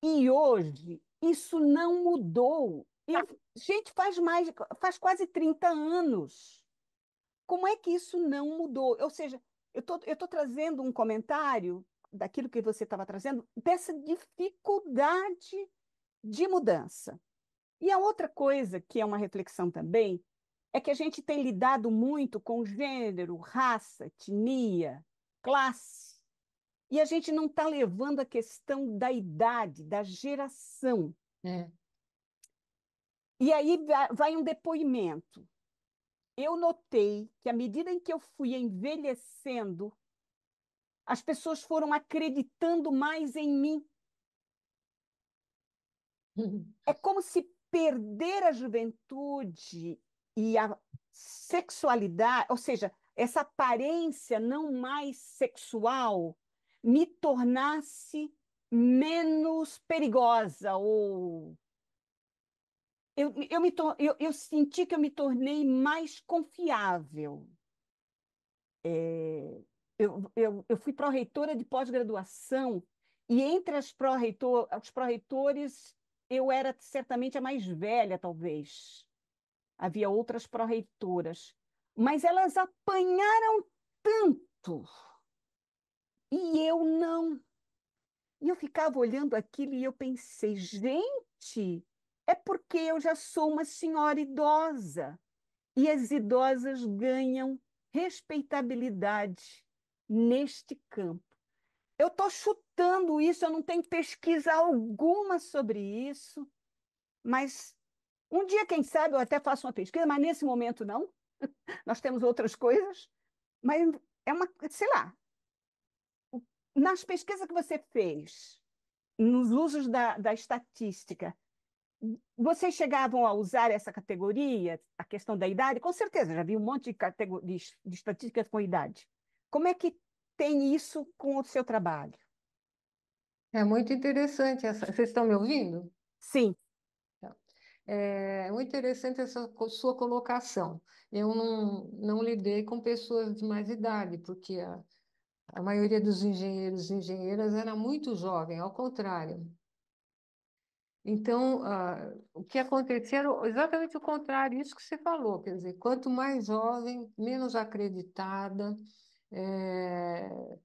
E hoje isso não mudou. Gente, faz quase 30 anos. Como é que isso não mudou? Ou seja, eu tô trazendo um comentário daquilo que você estava trazendo, dessa dificuldade de mudança. E a outra coisa, que é uma reflexão também, é que a gente tem lidado muito com gênero, raça, etnia, classe, e a gente não está levando a questão da idade, da geração. É. E aí vai um depoimento. Eu notei que, à medida em que eu fui envelhecendo, as pessoas foram acreditando mais em mim. É como se perder a juventude e a sexualidade, ou seja, essa aparência não mais sexual, me tornasse menos perigosa, ou eu senti que eu me tornei mais confiável. Eu fui pró-reitora de pós-graduação, e entre os pró-reitores, eu era certamente a mais velha, talvez. Havia outras pró-reitoras, mas elas apanharam tanto, e eu não. E eu ficava olhando aquilo e eu pensei, gente, é porque eu já sou uma senhora idosa, e as idosas ganham respeitabilidade neste campo. Eu estou chutando isso, eu não tenho pesquisa alguma sobre isso, mas um dia, quem sabe, eu até faço uma pesquisa, mas nesse momento não. Nós temos outras coisas, mas é uma, sei lá, nas pesquisas que você fez, nos usos da estatística, vocês chegavam a usar essa categoria, a questão da idade? Com certeza, já vi um monte de estatísticas com idade. Como é que tem isso com o seu trabalho? É muito interessante essa. Vocês estão me ouvindo? Sim. É muito interessante essa sua colocação. Eu não lidei com pessoas de mais idade, porque a maioria dos engenheiros e engenheiras era muito jovem, ao contrário. Então, o que acontecia era exatamente o contrário, isso que você falou, quer dizer, quanto mais jovem, menos acreditada, eh,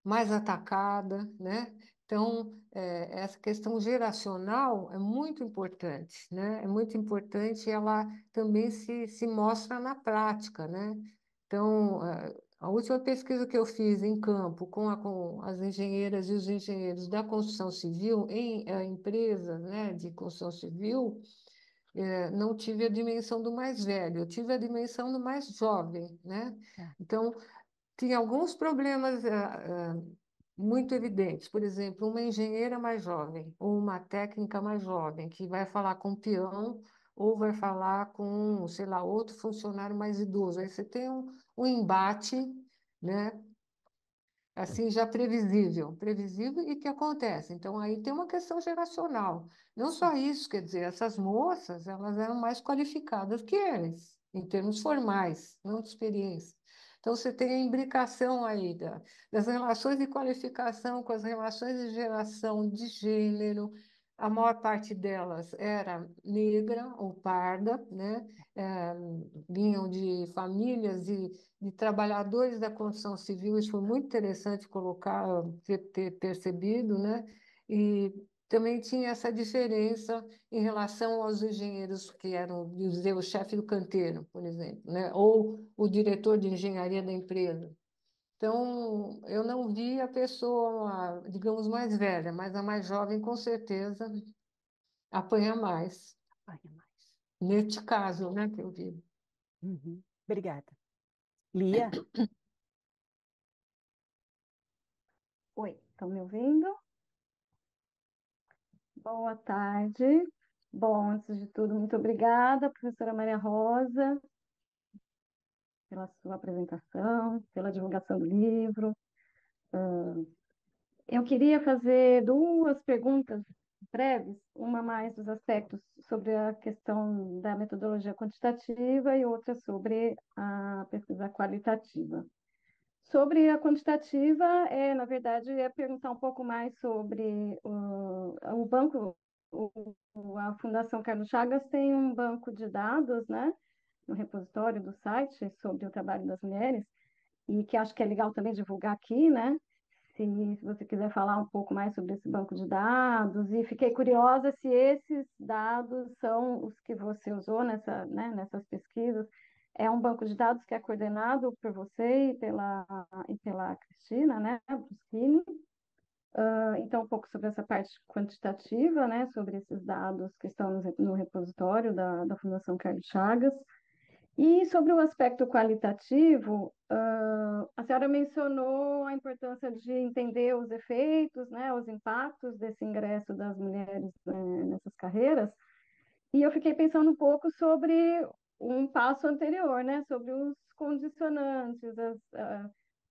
mais atacada, né? Então, essa questão geracional é muito importante, né? É muito importante, ela também se mostra na prática, né? Então, a última pesquisa que eu fiz em campo com as engenheiras e os engenheiros da construção civil em empresas, né, de construção civil, não tive a dimensão do mais velho, eu tive a dimensão do mais jovem, né? Tá. Então, tinha alguns problemas muito evidentes. Por exemplo, uma engenheira mais jovem ou uma técnica mais jovem que vai falar com o peão ou vai falar com, sei lá, outro funcionário mais idoso. Aí você tem um embate, né? Assim, já previsível e que acontece. Então, aí tem uma questão geracional. Não Sim. só isso, quer dizer, essas moças, elas eram mais qualificadas que eles, em termos formais, não de experiência. Então, você tem a imbricação aí das relações de qualificação com as relações de geração de gênero. A maior parte delas era negra ou parda, né? Eh, Vinham de famílias de trabalhadores da construção civil, isso foi muito interessante colocar, ter percebido, né? E também tinha essa diferença em relação aos engenheiros que eram, dizer, o chefe do canteiro, por exemplo, né? Ou o diretor de engenharia da empresa. Então, eu não vi a pessoa, digamos, mais velha, mas a mais jovem, com certeza, apanha mais. Apanha mais. Neste caso, né, que eu vi. Uhum. Obrigada. Lia? Oi, estão me ouvindo? Boa tarde. Bom, antes de tudo, muito obrigada, professora Maria Rosa, pela sua apresentação, pela divulgação do livro. Eu queria fazer duas perguntas breves, uma mais dos aspectos sobre a questão da metodologia quantitativa e outra sobre a pesquisa qualitativa. Sobre a quantitativa, na verdade, eu ia perguntar um pouco mais sobre o banco, a Fundação Carlos Chagas tem um banco de dados, né, no repositório do site sobre o trabalho das mulheres, e que acho que é legal também divulgar aqui, né? Se você quiser falar um pouco mais sobre esse banco de dados, e fiquei curiosa se esses dados são os que você usou né, nessas pesquisas. É um banco de dados que é coordenado por você e pela Cristina, né, Bruschini. Então, um pouco sobre essa parte quantitativa, né, sobre esses dados que estão no repositório da Fundação Carlos Chagas. E sobre o aspecto qualitativo, a senhora mencionou a importância de entender os efeitos, né, os impactos desse ingresso das mulheres, nessas carreiras, e eu fiquei pensando um pouco sobre um passo anterior, né, sobre os condicionantes,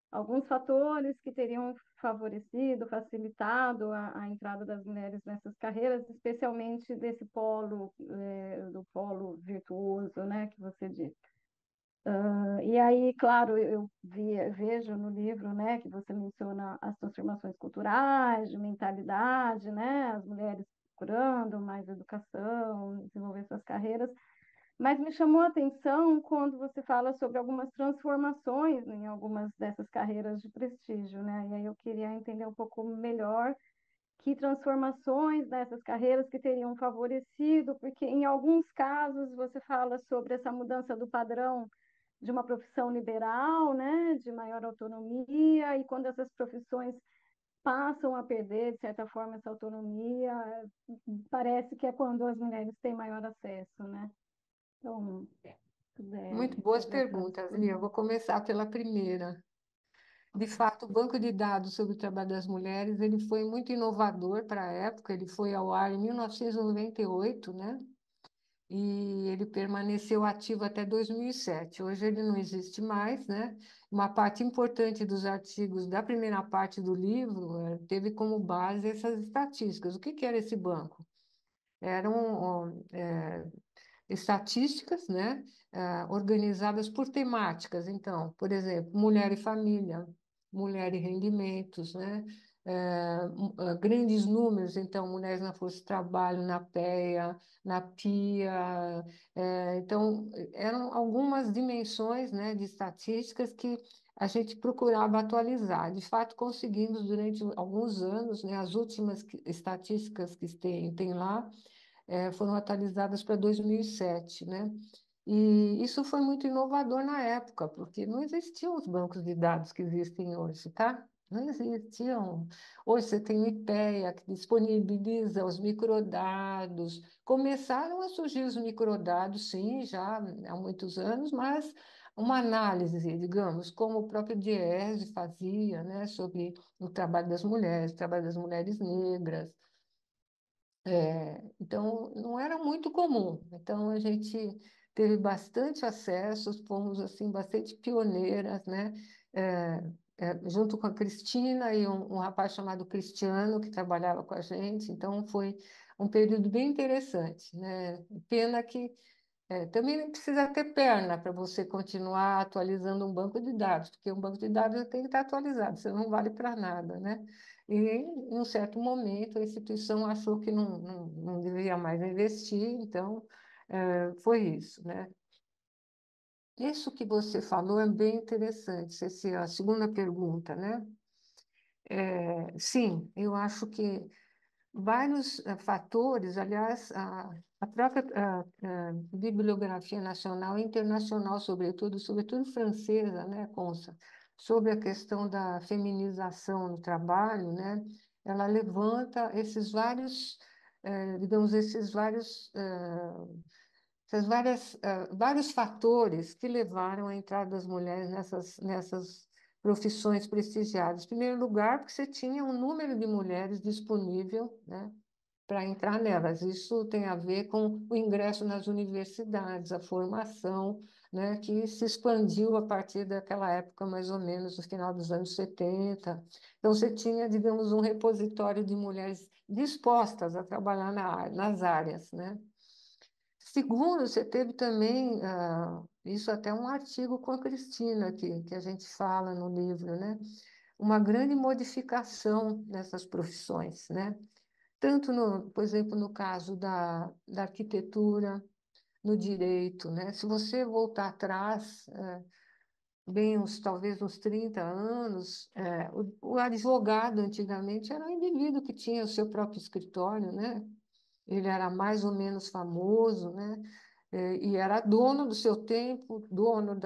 alguns fatores que teriam favorecido, facilitado a entrada das mulheres nessas carreiras, especialmente desse polo, do polo virtuoso, né, que você disse. E aí, claro, eu vejo no livro, né, que você menciona as transformações culturais, de mentalidade, né, as mulheres procurando mais educação, desenvolver suas carreiras, mas me chamou a atenção quando você fala sobre algumas transformações em algumas dessas carreiras de prestígio, né, e aí eu queria entender um pouco melhor que transformações dessas carreiras que teriam favorecido, porque em alguns casos você fala sobre essa mudança do padrão de uma profissão liberal, né, de maior autonomia, e quando essas profissões passam a perder, de certa forma, essa autonomia, parece que é quando as mulheres têm maior acesso, né? Então, se puder, Muito boas sobre essas... perguntas, Lia. Eu vou começar pela primeira. De fato, o banco de dados sobre o trabalho das mulheres, ele foi muito inovador para a época, ele foi ao ar em 1998, né? E ele permaneceu ativo até 2007. Hoje ele não existe mais, né? Uma parte importante dos artigos da primeira parte do livro teve como base essas estatísticas. O que que era esse banco? Eram estatísticas, né, organizadas por temáticas. Então, por exemplo, mulher e família, mulher e rendimentos, né, grandes números, então, mulheres na força de trabalho, na PEA, na PIA. Então, eram algumas dimensões, né, de estatísticas que a gente procurava atualizar. De fato, conseguimos durante alguns anos, né, as últimas estatísticas que tem lá, foram atualizadas para 2007, né? E isso foi muito inovador na época, porque não existiam os bancos de dados que existem hoje, tá? Não existiam. Hoje você tem o IPEA, que disponibiliza os microdados. Começaram a surgir os microdados, sim, já há muitos anos, mas uma análise, digamos, como o próprio Diese fazia, né, sobre o trabalho das mulheres negras. Então, não era muito comum. Então, a gente teve bastante acesso, fomos assim bastante pioneiras, né? É, junto com a Cristina e um rapaz chamado Cristiano, que trabalhava com a gente. Então, foi um período bem interessante, né? Pena que também precisa ter perna para você continuar atualizando um banco de dados, porque um banco de dados tem que estar atualizado, senão não vale para nada, né? E em um certo momento a instituição achou que não deveria mais investir, então foi isso, né? Isso que você falou é bem interessante, essa é a segunda pergunta, né? Sim, eu acho que vários fatores, aliás, a própria bibliografia nacional e internacional, sobretudo francesa, né, Consa, sobre a questão da feminização no trabalho, né, ela levanta esses vários, digamos, vários fatores que levaram à entrada das mulheres nessas profissões prestigiadas. Em primeiro lugar, porque você tinha um número de mulheres disponível, né, para entrar nelas. Isso tem a ver com o ingresso nas universidades, a formação, né, que se expandiu a partir daquela época, mais ou menos, no final dos anos 70. Então, você tinha, digamos, um repositório de mulheres dispostas a trabalhar nas áreas, né? Segundo, você teve também, isso até um artigo com a Cristina, que a gente fala no livro, né? Uma grande modificação nessas profissões, né? Tanto, por exemplo, no caso da arquitetura, no direito, né? Se você voltar atrás, bem talvez uns 30 anos, o advogado antigamente era um indivíduo que tinha o seu próprio escritório, né? Ele era mais ou menos famoso, né? E era dono do seu tempo, dono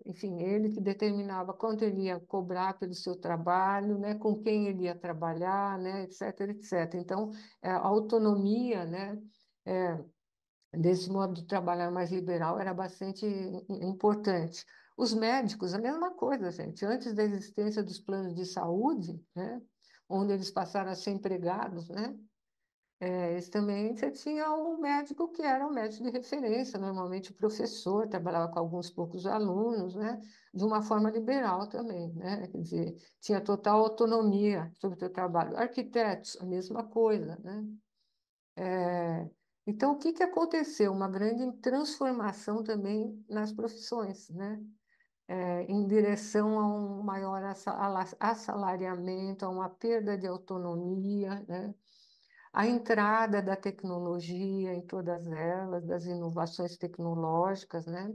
enfim, ele que determinava quanto ele ia cobrar pelo seu trabalho, né? Com quem ele ia trabalhar, né? Etc, etc. Então, a autonomia, né? É, desse modo de trabalhar mais liberal era bastante importante. Os médicos, a mesma coisa, gente. Antes da existência dos planos de saúde, né? Onde eles passaram a ser empregados, né? Esse também você tinha o médico que era o médico de referência, normalmente o professor, trabalhava com alguns poucos alunos, né? De uma forma liberal também, né? Quer dizer, tinha total autonomia sobre o seu trabalho. Arquitetos, a mesma coisa, né? É, então, o que que aconteceu? Uma grande transformação também nas profissões, né? Em direção a um maior assalariamento, a uma perda de autonomia, né? A entrada da tecnologia em todas elas, das inovações tecnológicas, né?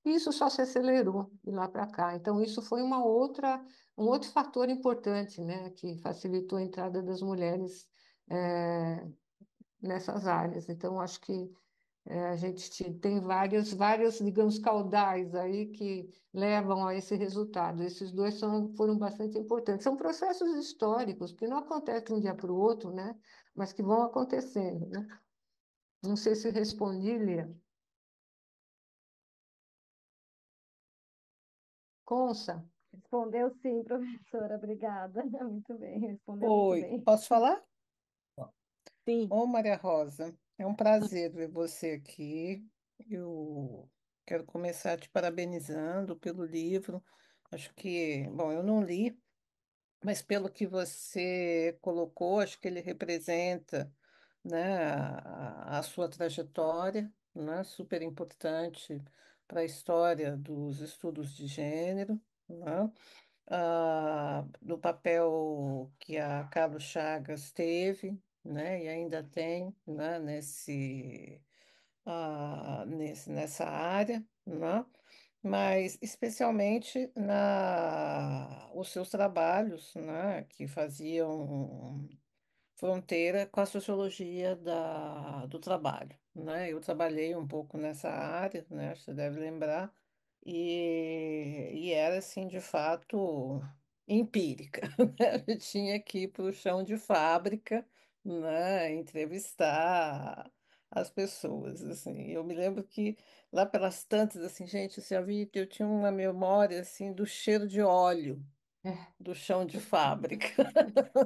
Isso só se acelerou de lá para cá. Então, isso foi um outro fator importante, né? Que facilitou a entrada das mulheres eh, nessas áreas. Então, acho que a gente tem vários, digamos, caudais aí que levam a esse resultado. Esses dois foram bastante importantes. São processos históricos que não acontecem de um dia para o outro, né? Mas que vão acontecendo, né? Não sei se respondi, Lia. Consa? Respondeu sim, professora, obrigada. Muito bem, respondeu muito Oi, bem. posso falar? Sim. Ô, Maria Rosa, é um prazer ver você aqui. Eu quero começar te parabenizando pelo livro. Acho que, bom, eu não li, mas pelo que você colocou, acho que ele representa, né, a sua trajetória, né, super importante para a história dos estudos de gênero, né? No papel que a Carlos Chagas teve, né, e ainda tem, né, nessa área, né, mas especialmente os seus trabalhos, né, que faziam fronteira com a sociologia do trabalho, né? Eu trabalhei um pouco nessa área, né? Você deve lembrar, e era assim, de fato, empírica, né? Eu tinha que ir para o chão de fábrica, né? Entrevistar as pessoas, assim. Eu me lembro que lá pelas tantas, assim, gente, você havia, eu tinha uma memória assim do cheiro de óleo É. do chão de fábrica.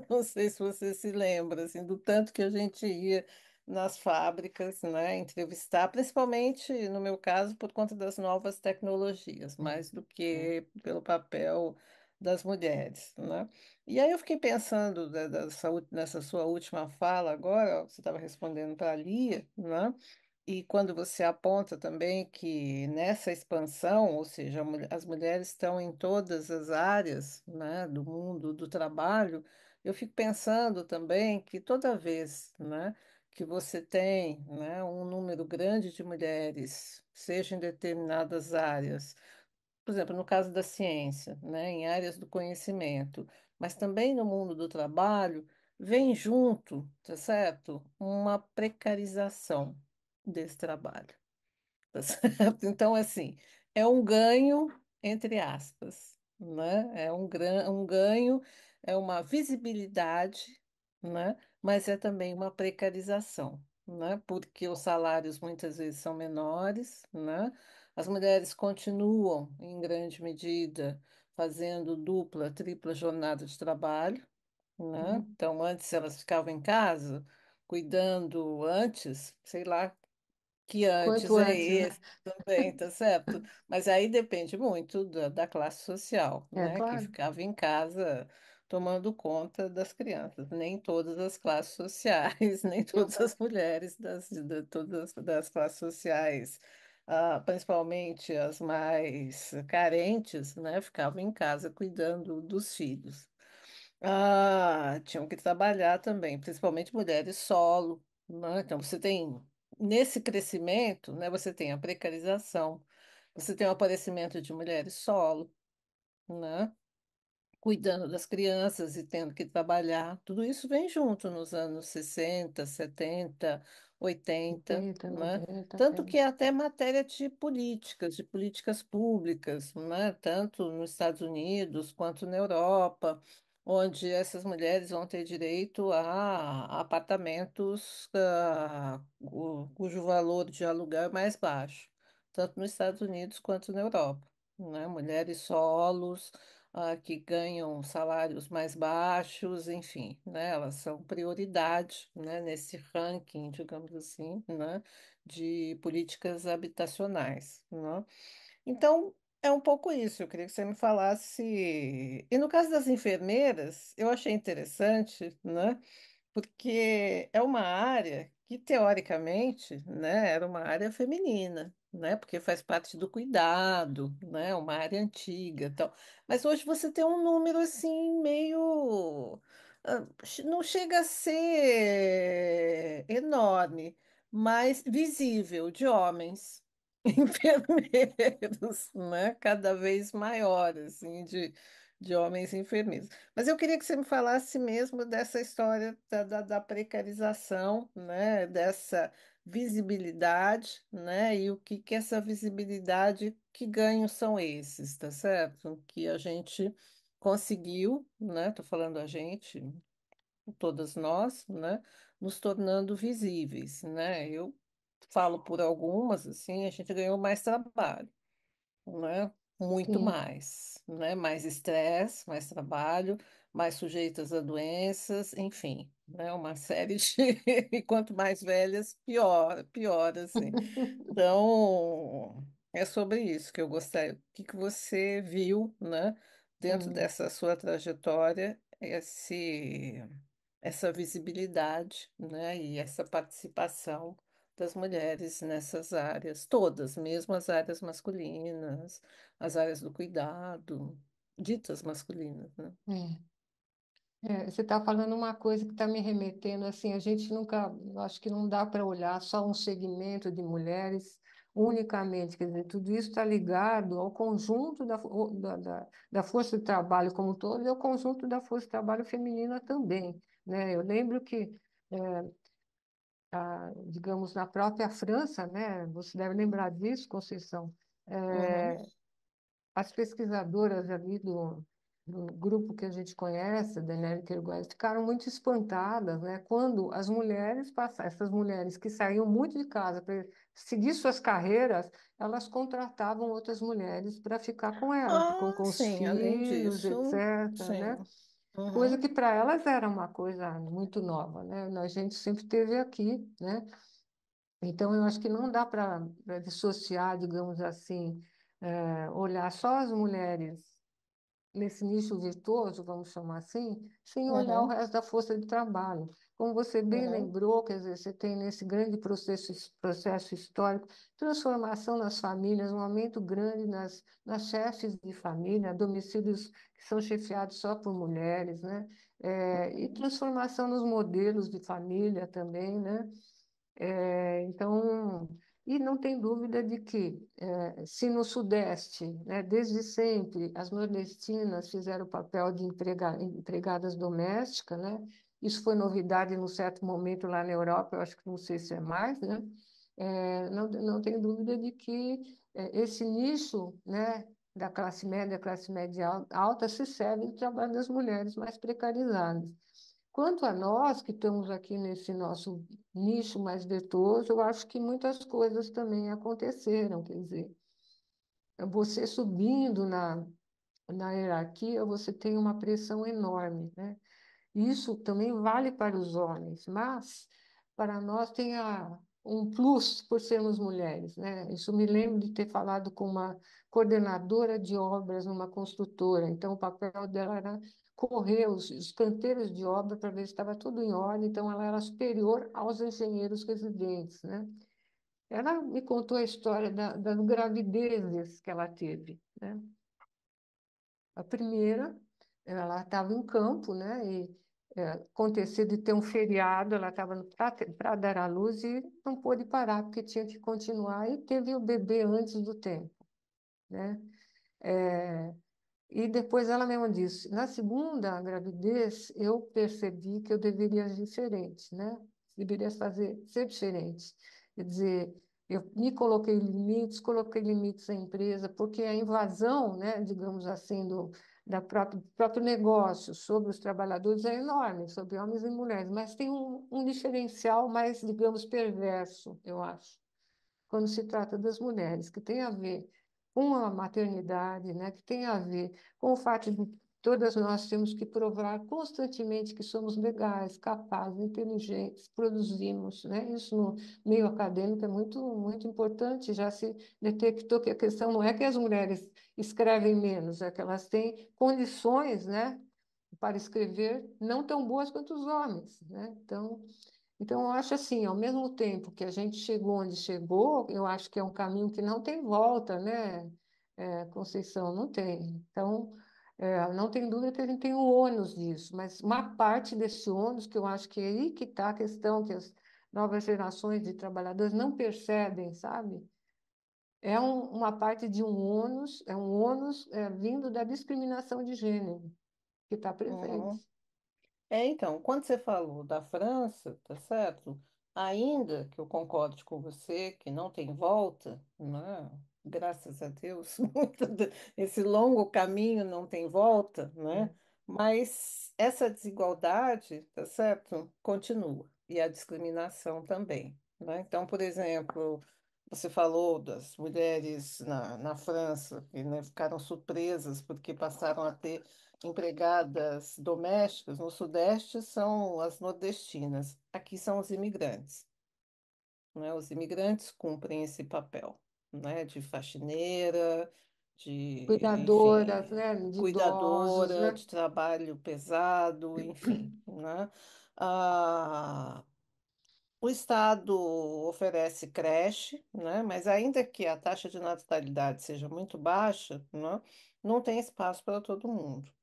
Não sei se você se lembra, assim, do tanto que a gente ia nas fábricas, né, entrevistar, principalmente, no meu caso, por conta das novas tecnologias, É, mais do é. que pelo papel das mulheres, né? E aí eu fiquei pensando nessa sua última fala agora, ó, você estava respondendo para a Lia, né? E quando você aponta também que nessa expansão, ou seja, as mulheres estão em todas as áreas, né, do mundo do trabalho, eu fico pensando também que toda vez, né, que você tem, né, um número grande de mulheres, seja em determinadas áreas, por exemplo, no caso da ciência, né, em áreas do conhecimento, mas também no mundo do trabalho, vem junto, tá certo? Uma precarização desse trabalho. Tá certo? Então, assim, é um ganho, entre aspas, né? Um ganho, é uma visibilidade, né? Mas é também uma precarização, né? Porque os salários muitas vezes são menores, né? As mulheres continuam, em grande medida, fazendo dupla, tripla jornada de trabalho, né? Uhum. Então, antes elas ficavam em casa, cuidando antes, sei lá que Quanto antes é antes, né? esse também, tá certo? Mas aí depende muito da classe social, É né? Que claro. ficava em casa tomando conta das crianças. Nem todas as classes sociais, nem todas as Exato. mulheres todas das classes sociais, principalmente as mais carentes, né? Ficavam em casa cuidando dos filhos. Tinham que trabalhar também, principalmente mulheres solo, né? Então, você tem, nesse crescimento, né, você tem a precarização, você tem o aparecimento de mulheres solo, né? Cuidando das crianças e tendo que trabalhar. Tudo isso vem junto nos anos 60, 70, 80, 80, né? 90, Tanto que é até matéria de políticas públicas, né? Tanto nos Estados Unidos quanto na Europa, onde essas mulheres vão ter direito a apartamentos cujo valor de aluguel é mais baixo, tanto nos Estados Unidos quanto na Europa, né? Mulheres solos que ganham salários mais baixos, enfim, né? Elas são prioridade, né, nesse ranking, digamos assim, né, de políticas habitacionais, né? Então, é um pouco isso. Eu queria que você me falasse. E no caso das enfermeiras, eu achei interessante, né? Porque é uma área que, teoricamente, né, era uma área feminina, né, porque faz parte do cuidado, né, uma área antiga, e tal. Mas hoje você tem um número assim meio, não chega a ser enorme, mas visível de homens enfermeiros, né, cada vez maior, assim, de homens enfermeiros. Mas eu queria que você me falasse mesmo dessa história da precarização, né? Dessa visibilidade, né? E o que que essa visibilidade, que ganhos são esses, tá certo? Que a gente conseguiu, né? Tô falando a gente, todas nós, né? Nos tornando visíveis, né? Eu falo por algumas, assim, a gente ganhou mais trabalho, né? Muito Sim. mais, né? Mais estresse, mais trabalho, mais sujeitas a doenças, enfim, né? Uma série de... E quanto mais velhas, pior, pior, assim. Então, é sobre isso que eu gostaria. O que que você viu, né? Dentro Hum. dessa sua trajetória, essa visibilidade, né? E essa participação das mulheres nessas áreas, todas, mesmo as áreas masculinas, as áreas do cuidado, ditas masculinas, né? É. Você está falando uma coisa que está me remetendo assim, a gente nunca, eu acho que não dá para olhar só um segmento de mulheres unicamente, quer dizer, tudo isso está ligado ao conjunto da força de trabalho como um todo e ao conjunto da força de trabalho feminina também, né? Eu lembro que, digamos, na própria França, né, você deve lembrar disso, Conceição, Uhum. as pesquisadoras ali do grupo que a gente conhece, da Nelly Kerbaz, ficaram muito espantadas, né, quando as mulheres passaram, essas mulheres que saíam muito de casa para seguir suas carreiras, elas contratavam outras mulheres para ficar com elas, com os Sim, além filhos, disso, etc., né? sim. Coisa Uhum. que para elas era uma coisa muito nova, né? A gente sempre teve aqui, né? Então, eu acho que não dá para dissociar, digamos assim, olhar só as mulheres nesse nicho virtuoso, vamos chamar assim, sem olhar o Uhum. resto da força de trabalho. Como você bem Uhum. lembrou, quer dizer, você tem nesse grande processo histórico transformação nas famílias, um aumento grande nas chefes de família, domicílios que são chefiados só por mulheres, né? E transformação nos modelos de família também, né? Então, e não tem dúvida de que, se no Sudeste, né, desde sempre, as nordestinas fizeram o papel de empregadas domésticas, né, isso foi novidade num certo momento lá na Europa, eu acho que não sei se é mais, né, não tem dúvida de que esse nicho, né, da classe média alta, se serve do trabalho das mulheres mais precarizadas. Quanto a nós que estamos aqui nesse nosso nicho mais virtuoso, eu acho que muitas coisas também aconteceram. Quer dizer, você subindo na hierarquia, você tem uma pressão enorme, né? Isso também vale para os homens, mas para nós tem um plus por sermos mulheres, né? Isso me lembro de ter falado com uma coordenadora de obras numa construtora. Então, o papel dela era correr os canteiros de obra para ver se estava tudo em ordem. Então, ela era superior aos engenheiros residentes, né? Ela me contou a história das gravidezes que ela teve, né? A primeira, ela estava em campo, né? E aconteceu de ter um feriado, ela estava para dar à luz e não pôde parar, porque tinha que continuar, e teve o bebê antes do tempo, né? É, e depois ela mesma disse, na segunda gravidez, eu percebi que eu deveria agir diferente, né? Deveria ser diferente. Quer dizer, eu me coloquei limites à empresa, porque a invasão, né, digamos assim, próprio negócio sobre os trabalhadores é enorme, sobre homens e mulheres, mas tem um diferencial mais, digamos, perverso, eu acho, quando se trata das mulheres, que tem a ver com a maternidade, né, que tem a ver com o fato de todas nós temos que provar constantemente que somos legais, capazes, inteligentes, produzimos, né? Isso no meio acadêmico é muito, muito importante. Já se detectou que a questão não é que as mulheres escrevem menos, é que elas têm condições, né, para escrever não tão boas quanto os homens, né? Então, eu acho assim, ao mesmo tempo que a gente chegou onde chegou, eu acho que é um caminho que não tem volta, né, Conceição? Não tem. Então, não tem dúvida que a gente tem o ônus disso, mas uma parte desse ônus, que eu acho que é aí que está a questão, que as novas gerações de trabalhadores não percebem, sabe? Uma parte de um ônus, é um ônus vindo da discriminação de gênero, que está presente. Uhum. Então, quando você falou da França, tá certo? Ainda que eu concorde com você que não tem volta, né? Graças a Deus, esse longo caminho não tem volta, né? Mas essa desigualdade, tá certo? Continua. E a discriminação também, né? Então, por exemplo, você falou das mulheres na França, que, né, ficaram surpresas porque passaram a ter empregadas domésticas. No Sudeste são as nordestinas, aqui são os imigrantes, né? Os imigrantes cumprem esse papel, né? De faxineira, de, Cuidadoras, enfim, né, de idosos, cuidadora, né? de trabalho pesado, enfim, né? Ah, o Estado oferece creche, né? Mas ainda que a taxa de natalidade seja muito baixa, né? Não tem espaço para todo mundo.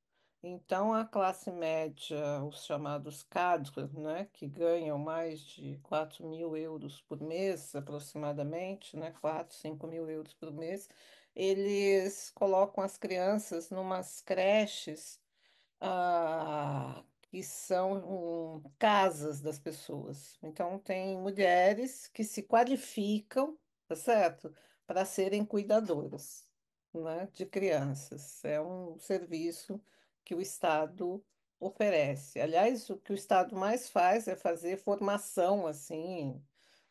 Então, a classe média, os chamados cadres, né, que ganham mais de 4.000 euros por mês, aproximadamente, né, 4, 5.000 euros por mês, eles colocam as crianças numas creches que são casas das pessoas. Então, tem mulheres que se qualificam, tá certo? Para serem cuidadoras, né, de crianças. É um serviço que o Estado oferece. Aliás, o que o Estado mais faz é fazer formação, assim,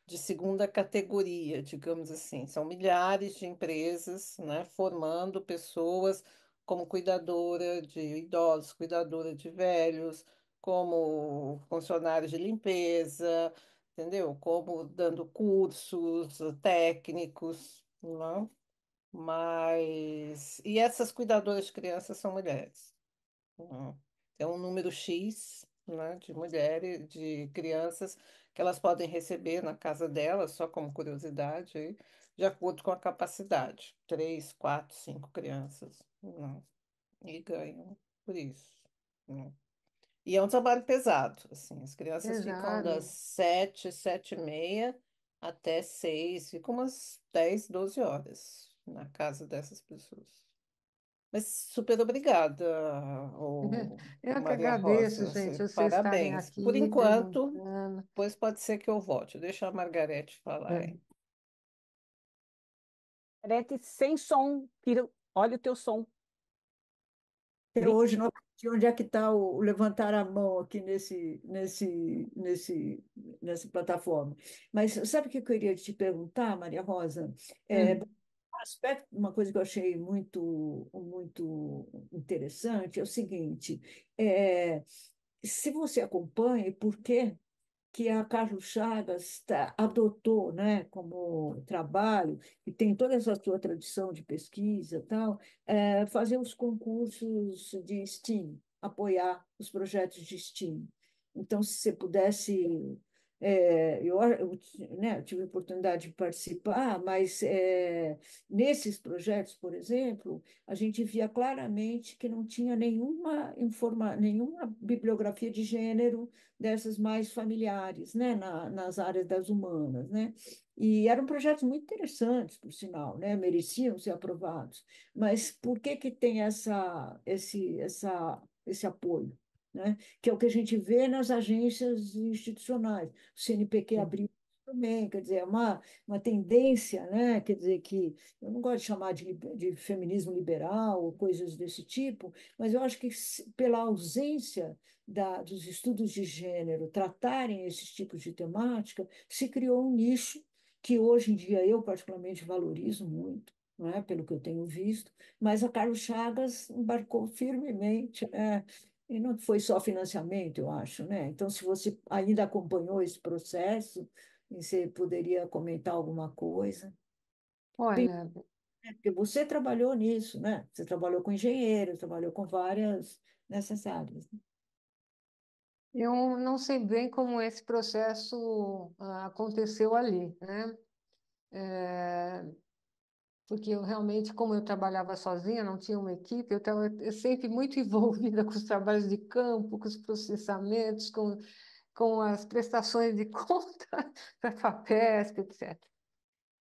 de segunda categoria, digamos assim. São milhares de empresas, né, formando pessoas como cuidadora de idosos, cuidadora de velhos, como funcionários de limpeza, entendeu? Como dando cursos técnicos, né? Mas e essas cuidadoras de crianças são mulheres. Uhum. É um número X, né, de mulheres, de crianças que elas podem receber na casa delas, só como curiosidade, aí, de acordo com a capacidade. 3, 4, 5 crianças, né, e ganham por isso. Né. E é um trabalho pesado, assim, as crianças ficam das Exato. 7, 7h30 até 6, ficam umas 10, 12 horas na casa dessas pessoas. Mas super obrigada, ô Eu que Maria agradeço, Rosa. gente, vocês estarem Parabéns. Por aqui enquanto, perguntando. pois pode ser que eu volte. Deixa a Margarete falar, É, hein? Arete, sem som, tira, olha o teu som. Até Bri- hoje não aprendi onde é que está o levantar a mão aqui nessa plataforma. Mas sabe o que eu queria te perguntar, Maria Rosa? É, hum, aspecto, uma coisa que eu achei muito interessante é o seguinte: é, se você acompanha, por quê que a Carlos Chagas adotou, né, como trabalho, e tem toda essa sua tradição de pesquisa e tal, fazer os concursos de STEAM, apoiar os projetos de STEAM. Então, se você pudesse. Né, eu tive a oportunidade de participar, mas nesses projetos, por exemplo, a gente via claramente que não tinha nenhuma bibliografia de gênero dessas mais familiares, né, nas áreas das humanas, né? E eram projetos muito interessantes, por sinal, né? Mereciam ser aprovados. Mas por que que tem esse apoio, né? Que é o que a gente vê nas agências institucionais. O CNPq abriu também, quer dizer, é uma tendência, né? Quer dizer, que eu não gosto de chamar de feminismo liberal ou coisas desse tipo, mas eu acho que pela ausência dos estudos de gênero tratarem esses tipos de temática, se criou um nicho que hoje em dia eu particularmente valorizo muito, não é? Pelo que eu tenho visto, mas a Carlos Chagas embarcou firmemente, né? E não foi só financiamento, eu acho, né? Então, se você ainda acompanhou esse processo, você poderia comentar alguma coisa. Olha, Porque você trabalhou nisso, né? Você trabalhou com engenheiros, trabalhou com várias nessas áreas. eu não sei bem como esse processo aconteceu ali, né? É, porque eu realmente, como eu trabalhava sozinha, não tinha uma equipe, eu estava sempre muito envolvida com os trabalhos de campo, com os processamentos, com as prestações de conta para a FAPESP, etc.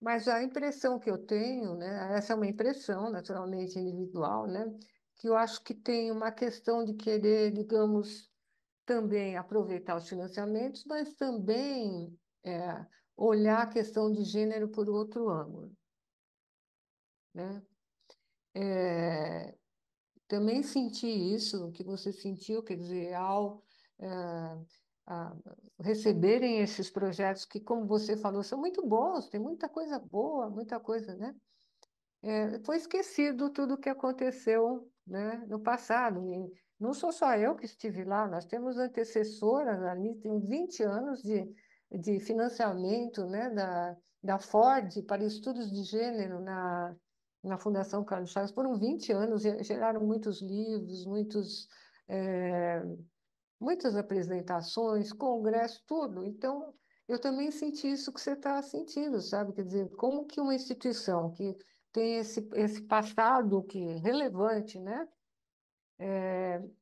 Mas a impressão que eu tenho, né, essa é uma impressão naturalmente individual, né, que eu acho que tem uma questão de querer, digamos, também aproveitar os financiamentos, mas também olhar a questão de gênero por outro ângulo, né? É, também senti isso que você sentiu, quer dizer, ao a receberem esses projetos que, como você falou, são muito bons, tem muita coisa boa, muita coisa, né? Foi esquecido tudo o que aconteceu, né, no passado. E não sou só eu que estive lá, nós temos antecessoras ali, tem 20 anos de financiamento, né, da Ford para estudos de gênero na Fundação Carlos Chagas. Foram 20 anos, geraram muitos livros, eh, muitas apresentações, congressos, tudo. Então, eu também senti isso que você está sentindo, sabe? Quer dizer, como que uma instituição que tem esse passado que é relevante, né?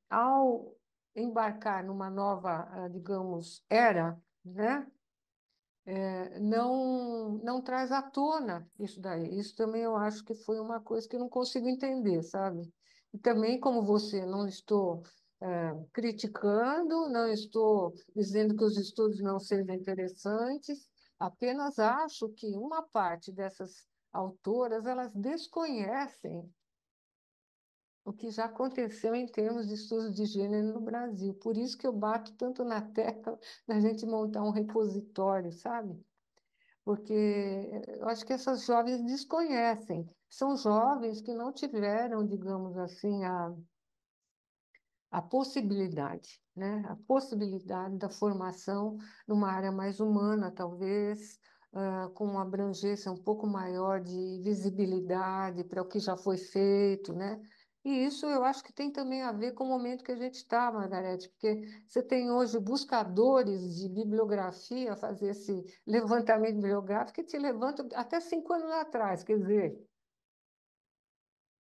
Ao embarcar numa nova, digamos, era, né? Não traz à tona isso daí. Isso também eu acho que foi uma coisa que eu não consigo entender, sabe? E também, como você, não estou criticando, não estou dizendo que os estudos não sejam interessantes, apenas acho que uma parte dessas autoras, elas desconhecem o que já aconteceu em termos de estudos de gênero no Brasil. Por isso que eu bato tanto na tecla da gente montar um repositório, sabe? Porque eu acho que essas jovens desconhecem. São jovens que não tiveram, digamos assim, a possibilidade, né? A possibilidade da formação numa área mais humana, talvez, com uma abrangência um pouco maior de visibilidade para o que já foi feito, né? E isso eu acho que tem também a ver com o momento que a gente está, Margarete, porque você tem hoje buscadores de bibliografia, fazer esse levantamento bibliográfico que te levanta até 5 anos atrás, quer dizer,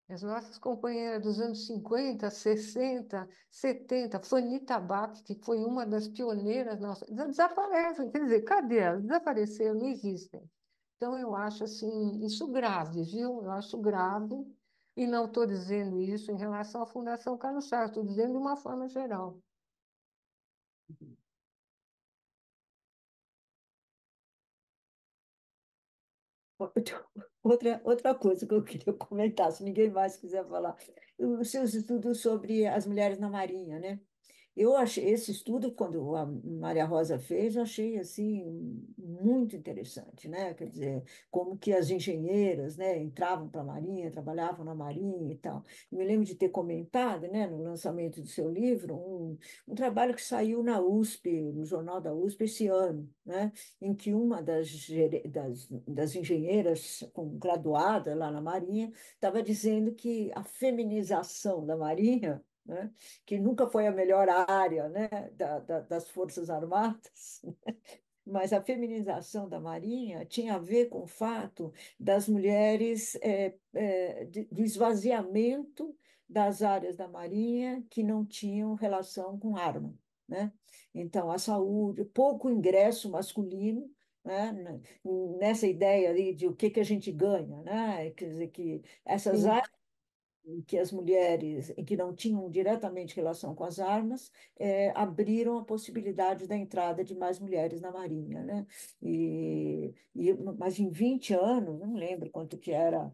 as nossas companheiras dos anos 50, 60, 70, Fanny Tabac, que foi uma das pioneiras nossas, desaparecem. Quer dizer, cadê elas? Desapareceram, não existem. Então, eu acho assim, isso grave, viu? Eu acho grave, e não estou dizendo isso em relação à Fundação Carlos Chagas, estou dizendo de uma forma geral. Outra coisa que eu queria comentar, se ninguém mais quiser falar, os seus estudos sobre as mulheres na Marinha, né? Eu achei esse estudo, quando a Maria Rosa fez, eu achei assim muito interessante, né? Quer dizer, como que as engenheiras, né, entravam para a Marinha, trabalhavam na Marinha e tal. Eu me lembro de ter comentado, né, no lançamento do seu livro, um trabalho que saiu na USP, no jornal da USP esse ano, né, em que uma das engenheiras graduada lá na Marinha estava dizendo que a feminização da Marinha, né, que nunca foi a melhor área, né, das Forças Armadas, mas a feminização da Marinha tinha a ver com o fato das mulheres, do esvaziamento das áreas da Marinha que não tinham relação com arma, né? Então, a saúde, pouco ingresso masculino, né? Nessa ideia ali de o que que a gente ganha, né? Quer dizer, que essas Sim. em que as mulheres, em que não tinham diretamente relação com as armas, abriram a possibilidade da entrada de mais mulheres na Marinha, né? Mas em 20 anos, não lembro quanto que era,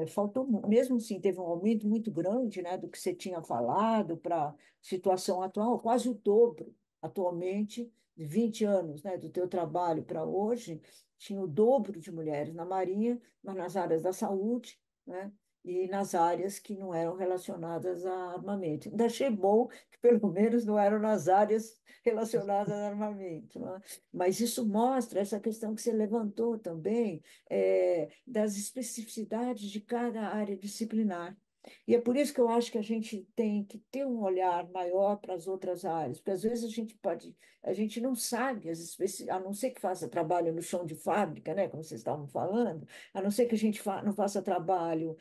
faltou, mesmo assim, teve um aumento muito grande, né, do que você tinha falado para a situação atual, quase o dobro atualmente, de 20 anos, né, do teu trabalho para hoje, tinha o dobro de mulheres na Marinha, mas nas áreas da saúde, né? E nas áreas que não eram relacionadas a armamento. Ainda achei bom que, pelo menos, não eram nas áreas relacionadas a armamento, né? Mas isso mostra essa questão que você levantou também, das especificidades de cada área disciplinar. E é por isso que eu acho que a gente tem que ter um olhar maior para as outras áreas, porque às vezes a gente não sabe, a não ser que faça trabalho no chão de fábrica, né, como vocês estavam falando, a não ser que a gente não faça trabalho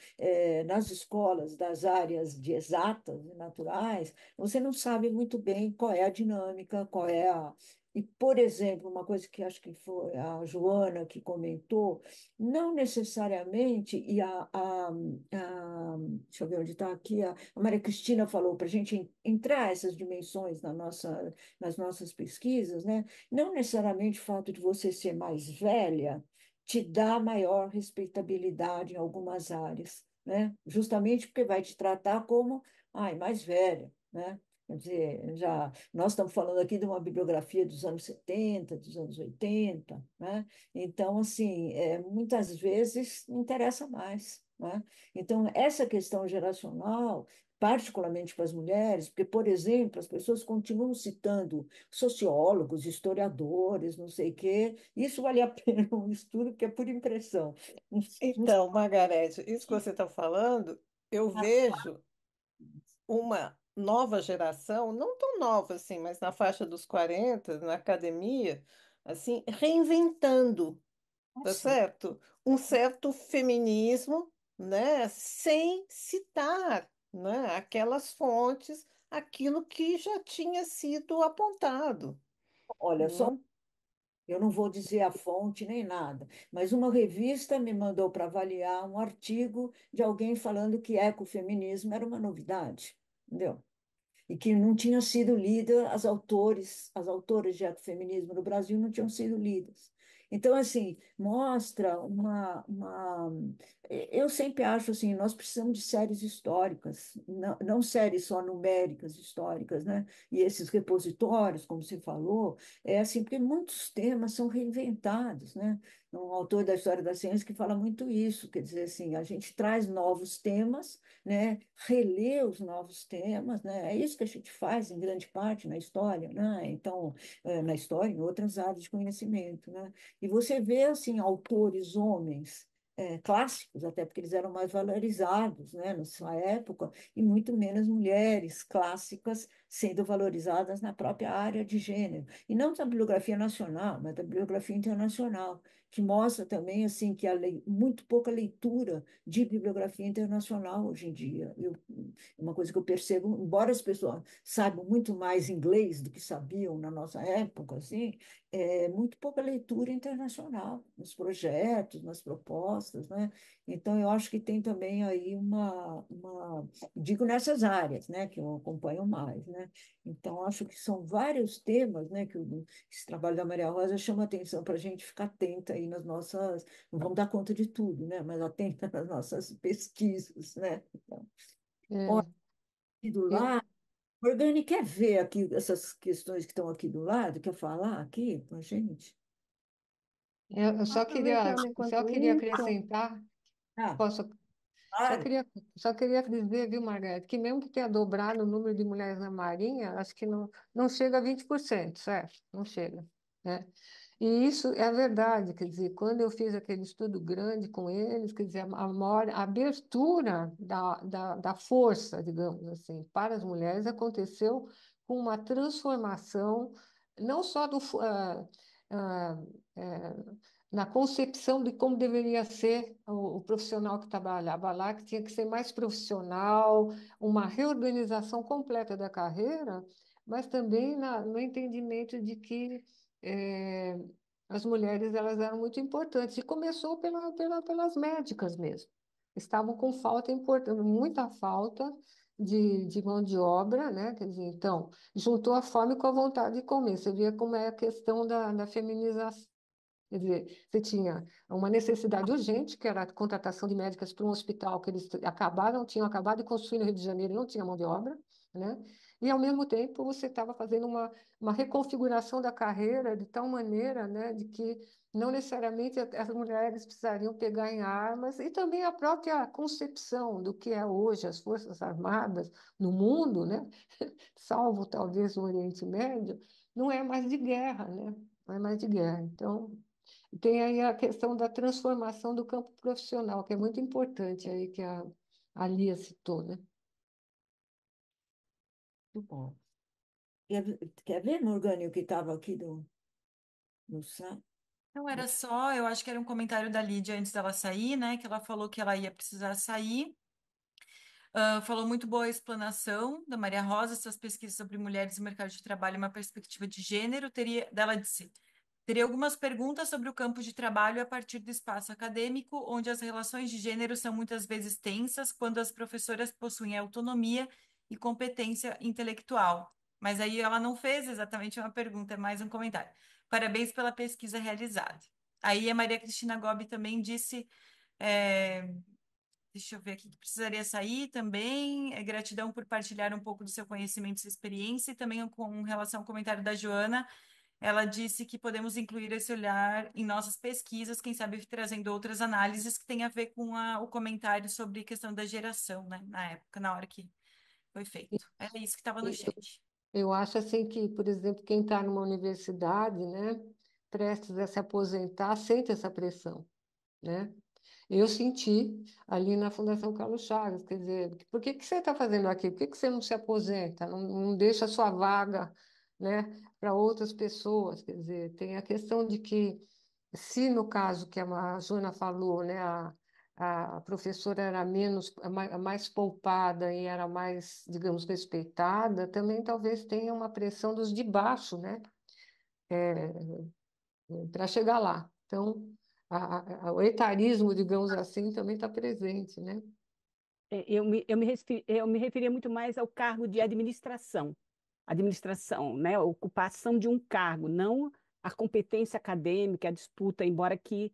nas escolas das áreas de exatas e naturais, você não sabe muito bem qual é a dinâmica, qual é a. E, por exemplo, uma coisa que acho que foi a Joana que comentou, não necessariamente, deixa eu ver onde está aqui, a Maria Cristina falou para a gente entrar essas dimensões nas nossas pesquisas, né? Não necessariamente o fato de você ser mais velha te dá maior respeitabilidade em algumas áreas, né? Justamente porque vai te tratar como, ai, mais velha, né? Quer dizer, nós estamos falando aqui de uma bibliografia dos anos 70, dos anos 80, né? Então, assim, muitas vezes não interessa mais, né? Então, essa questão geracional, particularmente para as mulheres, porque, por exemplo, as pessoas continuam citando sociólogos, historiadores, não sei o quê, isso vale a pena um estudo, porque é por impressão. Não Então, Margarete, isso que você está falando, eu vejo uma nova geração, não tão nova assim, mas na faixa dos 40 na academia, assim, reinventando, tá sei. certo? Um certo feminismo, né, sem citar, né, aquelas fontes, aquilo que já tinha sido apontado, Olha, só né? eu não vou dizer a fonte nem nada, mas uma revista me mandou para avaliar um artigo de alguém falando que ecofeminismo era uma novidade, entendeu? E que não tinha sido lida, as autoras de ecofeminismo no Brasil não tinham sido lidas. Então, assim, mostra eu sempre acho assim, nós precisamos de séries históricas, não séries só numéricas históricas, né? E esses repositórios, como você falou, é assim, porque muitos temas são reinventados, né? Um autor da história da ciência que fala muito isso, quer dizer assim, a gente traz novos temas, né? Reler os novos temas, né? É isso que a gente faz em grande parte na história, né? Então, na história, em outras áreas de conhecimento, né? E você vê assim autores homens clássicos, até porque eles eram mais valorizados, né, na sua época, e muito menos mulheres clássicas sendo valorizadas na própria área de gênero. E não da bibliografia nacional, mas da bibliografia internacional, que mostra também assim que muito pouca leitura de bibliografia internacional hoje em dia. Uma coisa que eu percebo, embora as pessoas saibam muito mais inglês do que sabiam na nossa época, assim, muito pouca leitura internacional nos projetos, nas propostas, né? Então, eu acho que tem também aí digo nessas áreas, né, que eu acompanho mais, né? Então, acho que são vários temas, né, que esse trabalho da Maria Rosa chama atenção para a gente ficar atenta aí nas nossas, não vamos dar conta de tudo, né, mas atenta nas nossas pesquisas, né? Então, olha, É, aqui do eu, lado, Organi, quer ver aqui essas questões que estão aqui do lado? Quer falar aqui com a gente? Eu Aproveitando só enquanto queria isso, acrescentar, Ah, posso, só claro. queria, só queria dizer, viu, Margareth, que mesmo que tenha dobrado o número de mulheres na Marinha, acho que não chega a 20%, certo? Não chega, né? E isso é verdade, quer dizer, quando eu fiz aquele estudo grande com eles, quer dizer, a maior abertura da força, digamos assim, para as mulheres aconteceu com uma transformação, não só ah, eh, na concepção de como deveria ser o profissional que trabalhava lá, que tinha que ser mais profissional, uma reorganização completa da carreira, mas também no entendimento de que eh, as mulheres elas eram muito importantes. E começou pelas médicas mesmo. Estavam com falta importante, muita falta de mão de obra, né? Quer dizer, então, juntou a fome com a vontade de comer. Você via como é a questão da feminização. Quer dizer, você tinha uma necessidade urgente, que era a contratação de médicas para um hospital que eles tinham acabado de construir no Rio de Janeiro e não tinha mão de obra, né? E, ao mesmo tempo, você estava fazendo uma reconfiguração da carreira de tal maneira, né, de que não necessariamente as mulheres precisariam pegar em armas, e também a própria concepção do que é hoje as Forças Armadas no mundo, né, salvo talvez no Oriente Médio, não é mais de guerra, né? Não é mais de guerra. Então, tem aí a questão da transformação do campo profissional, que é muito importante aí, que a Lia citou, né? Muito bom. Quer ver, Morgane, o que estava aqui no site? Não era só, eu acho que era um comentário da Lídia antes dela sair, né? Que ela falou que ela ia precisar sair. Falou muito boa a explanação da Maria Rosa, suas pesquisas sobre mulheres e mercado de trabalho, e uma perspectiva de gênero. Dela disse, teria algumas perguntas sobre o campo de trabalho a partir do espaço acadêmico, onde as relações de gênero são muitas vezes tensas, quando as professoras possuem autonomia e competência intelectual. Mas aí ela não fez exatamente uma pergunta, é mais um comentário. Parabéns pela pesquisa realizada. Aí a Maria Cristina Gobi também disse. é, Deixa eu ver aqui que precisaria sair também. Gratidão por partilhar um pouco do seu conhecimento e sua experiência, e também com relação ao comentário da Joana, ela disse que podemos incluir esse olhar em nossas pesquisas, quem sabe trazendo outras análises que têm a ver com o comentário sobre questão da geração, né, na época, na hora que foi feito. Era isso que estava no E chat. eu acho assim que, por exemplo, quem está numa universidade, né, prestes a se aposentar, sente essa pressão, né? Eu senti ali na Fundação Carlos Chagas, quer dizer, por que que você está fazendo aqui? Por que que você não se aposenta? Não deixa a sua vaga, né, para outras pessoas? Quer dizer, tem a questão de que, se no caso que a Joana falou, né, a professora era mais poupada e era mais, digamos, respeitada, também talvez tenha uma pressão dos de baixo, né, para chegar lá. Então, o etarismo, digamos assim, também está presente, né? Eu me referia muito mais ao cargo de administração, né? A ocupação de um cargo, não a competência acadêmica, a disputa, embora que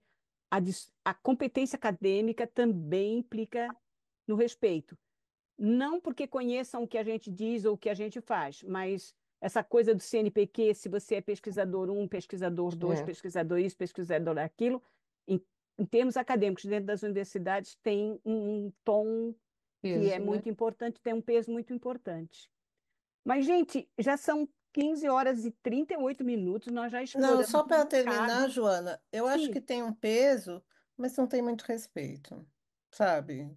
a competência acadêmica também implica no respeito. Não porque conheçam o que a gente diz ou o que a gente faz, mas essa coisa do CNPq, se você é pesquisador um, pesquisador dois, É, pesquisador isso, pesquisador aquilo, em, em termos acadêmicos, dentro das universidades, tem um tom que é peso, né? muito importante, tem um peso muito importante. Mas, gente, já são 15 horas e 38 minutos, nós já Não, exploramos só um para terminar, bocado. Joana, eu acho Sim, que tem um peso, mas não tem muito respeito, sabe?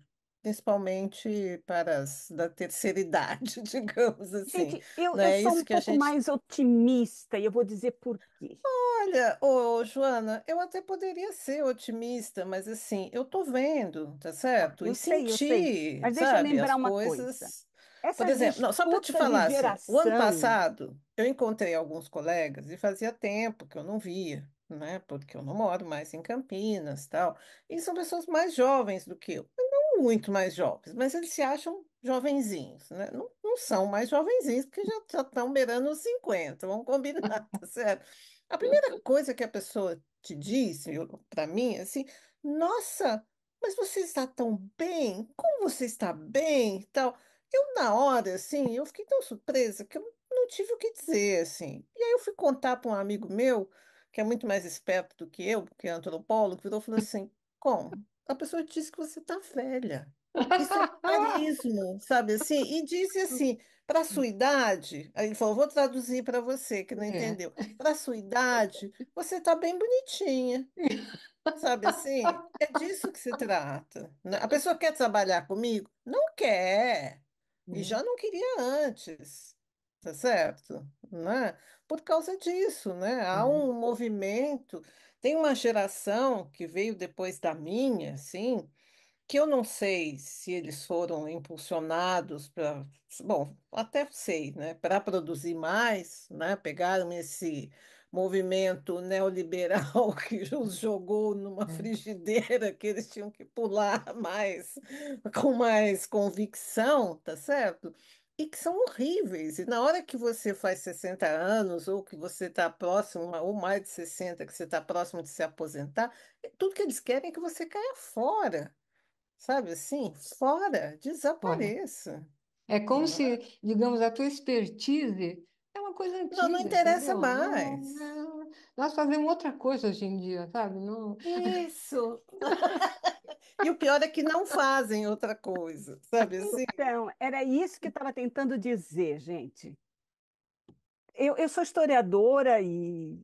Principalmente para as da terceira idade, digamos assim. gente, Não eu é sou isso um que a pouco gente. mais otimista e eu vou dizer por quê. Olha, Joana, eu até poderia ser otimista, mas assim, eu tô vendo, tá certo? E Eu sei. senti, Mas deixa eu sabe, as lembrar uma coisa. coisas. Por Essas exemplo, não, só para te disputas de falar assim, o ano geração, passado eu encontrei alguns colegas e fazia tempo que eu não via, né? Porque eu não moro mais em Campinas, tal. E são pessoas mais jovens do que eu, não muito mais jovens, mas eles se acham jovenzinhos, né? Não, não são mais jovenzinhos, porque já estão beirando os 50, vamos combinar, tá certo? A primeira coisa que a pessoa te disse, para mim, assim, nossa, mas você está tão bem, como você está bem, e tal. eu na hora, assim, eu fiquei tão surpresa que eu não tive o que dizer, assim. E aí eu fui contar para um amigo meu, que é muito mais esperto do que eu, que é antropólogo, virou e falou assim, como? A pessoa disse que você está velha. Isso é carisma, sabe assim? E disse assim, para a sua idade, aí ele falou, vou traduzir para você que não É. entendeu. Para a sua idade, você está bem bonitinha. Sabe assim? É disso que se trata, né? A pessoa quer trabalhar comigo? Não quer. E já não queria antes, tá certo? Né? Por causa disso, né? Há um movimento, tem uma geração que veio depois da minha, assim, que eu não sei se eles foram impulsionados para, bom, até sei, né, para produzir mais, né, pegaram esse movimento neoliberal que os jogou numa É. frigideira que eles tinham que pular mais, com mais convicção, tá certo? E que são horríveis. E na hora que você faz 60 anos, ou que você está próximo, ou mais de 60, que você está próximo de se aposentar, tudo que eles querem é que você caia fora. Sabe assim? Fora, Olha, desapareça. é como Não, se, digamos, a tua expertise é uma coisa não antiga, interessa entendeu? mais. Nós fazemos outra coisa hoje em dia, sabe? Não, Isso. E o pior é que não fazem outra coisa, sabe assim? Então, era isso que eu estava tentando dizer, gente. Eu sou historiadora e,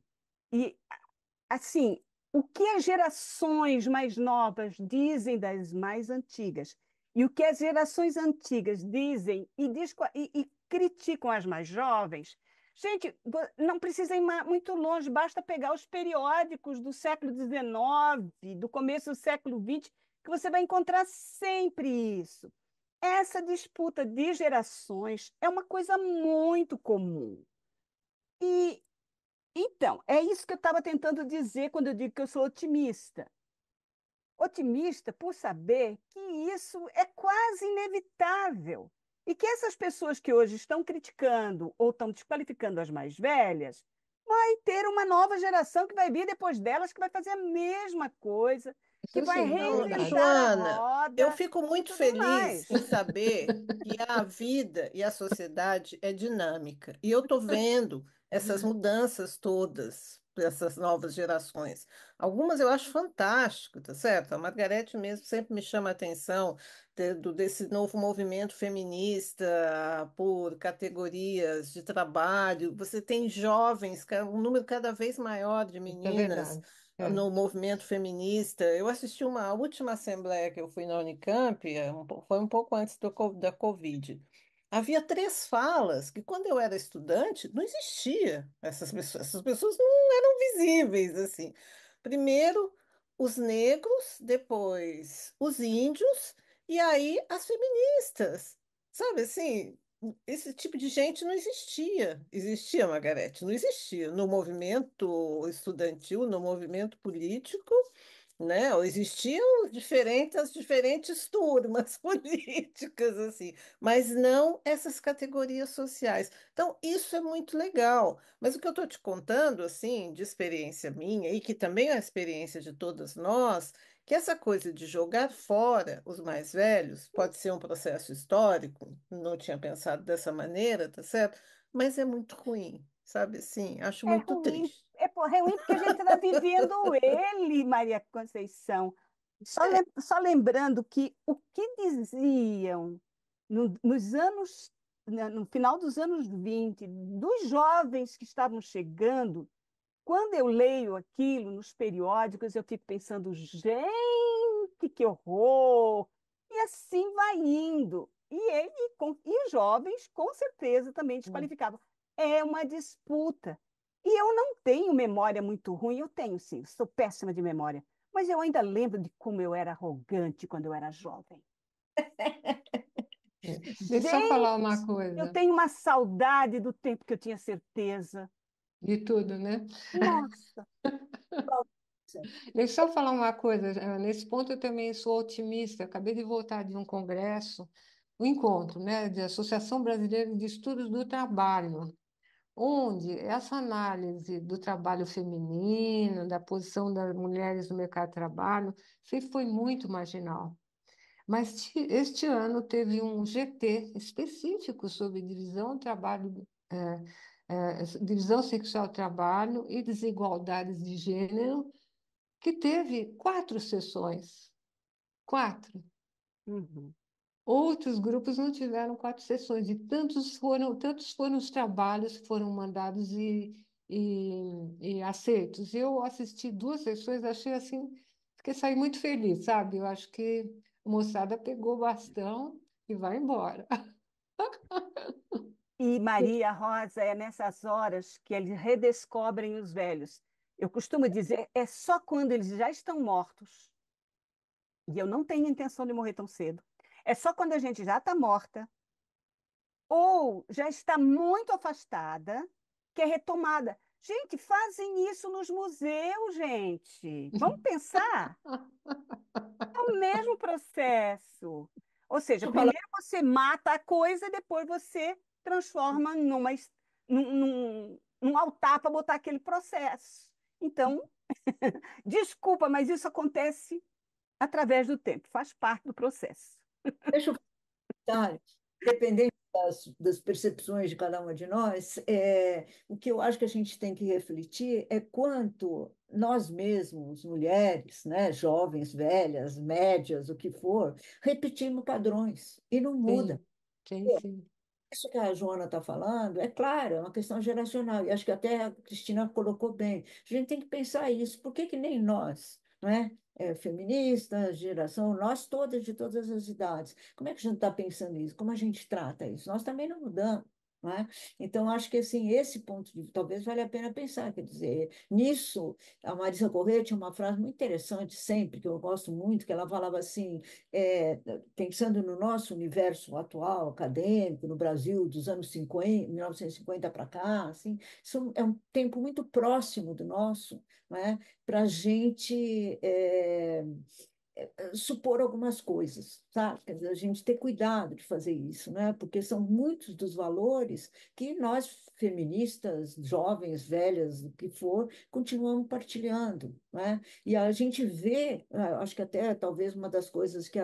assim, o que as gerações mais novas dizem das mais antigas e o que as gerações antigas dizem e criticam as mais jovens, gente, não precisa ir muito longe, basta pegar os periódicos do século XIX, do começo do século XX, que você vai encontrar sempre isso. Essa disputa de gerações é uma coisa muito comum. E então, é isso que eu estava tentando dizer quando eu digo que eu sou otimista. Otimista por saber que isso é quase inevitável. E que essas pessoas que hoje estão criticando ou estão desqualificando as mais velhas, vai ter uma nova geração que vai vir depois delas, que vai fazer a mesma coisa, que isso vai sim, é Não, verdade. reinventar a Joana, eu roda fico e muito tudo feliz em mais. saber que a vida e a sociedade é dinâmica. E eu estou vendo essas mudanças todas para essas novas gerações. Algumas eu acho fantástico, tá certo? A Margarete mesmo sempre me chama a atenção desse novo movimento feminista por categorias de trabalho. Você tem jovens, um número cada vez maior de Isso é meninas verdade. É. no movimento feminista. Eu assisti a última assembleia que eu fui na Unicamp, foi um pouco antes da Covid. Havia três falas que, quando eu era estudante, não existia. Essas pessoas não eram visíveis, assim. Primeiro, os negros, depois os índios, e aí as feministas. Sabe assim, esse tipo de gente não existia. Existia, Margarete? Não existia. No movimento estudantil, no movimento político, né? Existiam as diferentes turmas políticas, assim, mas não essas categorias sociais. Então, isso é muito legal. Mas o que eu estou te contando, assim, de experiência minha, e que também é a experiência de todas nós, que essa coisa de jogar fora os mais velhos pode ser um processo histórico, não tinha pensado dessa maneira, tá certo? Mas é muito ruim, sabe assim? Acho É muito ruim, triste. é ruim porque a gente está vivendo ele, Maria Conceição. Só lembrando que o que diziam nos anos, no final dos anos 20 dos jovens que estavam chegando, quando eu leio aquilo nos periódicos, eu fico pensando, gente, que horror! E assim vai indo. E os jovens, com certeza, também desqualificavam. É uma disputa. E eu não tenho memória muito ruim, eu tenho sim, sou péssima de memória. Mas eu ainda lembro de como eu era arrogante quando eu era jovem. É. Deixa eu só falar Gente, uma eu coisa, tenho uma saudade do tempo que eu tinha certeza. de tudo, né? Nossa, Deixa eu só falar uma coisa. Nesse ponto eu também sou otimista. Acabei de voltar de um congresso, um encontro, né, de Associação Brasileira de Estudos do Trabalho, onde essa análise do trabalho feminino, da posição das mulheres no mercado de trabalho, sempre foi muito marginal. Mas este ano teve um GT específico sobre divisão trabalho, divisão sexual trabalho e desigualdades de gênero, que teve 4 sessões. 4. Uhum. Outros grupos não tiveram 4 sessões, e tantos foram os trabalhos que foram mandados e aceitos. Eu assisti 2 sessões, achei assim, fiquei saí muito feliz, sabe? Eu acho que a moçada pegou o bastão e vai embora. E Maria Rosa, é nessas horas que eles redescobrem os velhos. Eu costumo dizer, é só quando eles já estão mortos, e eu não tenho intenção de morrer tão cedo, é só quando a gente já está morta ou já está muito afastada que é retomada. Gente, fazem isso nos museus, gente. Vamos pensar? É o mesmo processo. Ou seja, Eu falo, primeiro você mata a coisa, depois você transforma num altar para botar aquele processo. Então, desculpa, mas isso acontece através do tempo, faz parte do processo. deixa eu comentar, dependendo das percepções de cada uma de nós, o que eu acho que a gente tem que refletir é quanto nós mesmos, mulheres, né, jovens, velhas, médias, o que for, repetimos padrões e não muda. Sim, sim, sim. Isso que a Joana está falando, é claro, é uma questão geracional, e acho que até a Cristina colocou bem. A gente tem que pensar isso, por que que nem nós, não é? Feministas, geração, nós todas, de todas as idades, como é que a gente está pensando isso? Como a gente trata isso? Nós também não mudamos. Não é? Então, acho que assim, esse ponto de talvez valha a pena pensar, quer dizer, nisso, a Marisa Corrêa tinha uma frase muito interessante sempre, que eu gosto muito, que ela falava assim, é, pensando no nosso universo atual, acadêmico, no Brasil, dos anos 50, 1950 para cá, assim, isso é um tempo muito próximo do nosso, né, para a gente supor algumas coisas, sabe? Quer dizer, a gente ter cuidado de fazer isso, né? Porque são muitos dos valores que nós, feministas, jovens, velhas, o que for, continuamos partilhando, né? E a gente vê, acho que até talvez uma das coisas que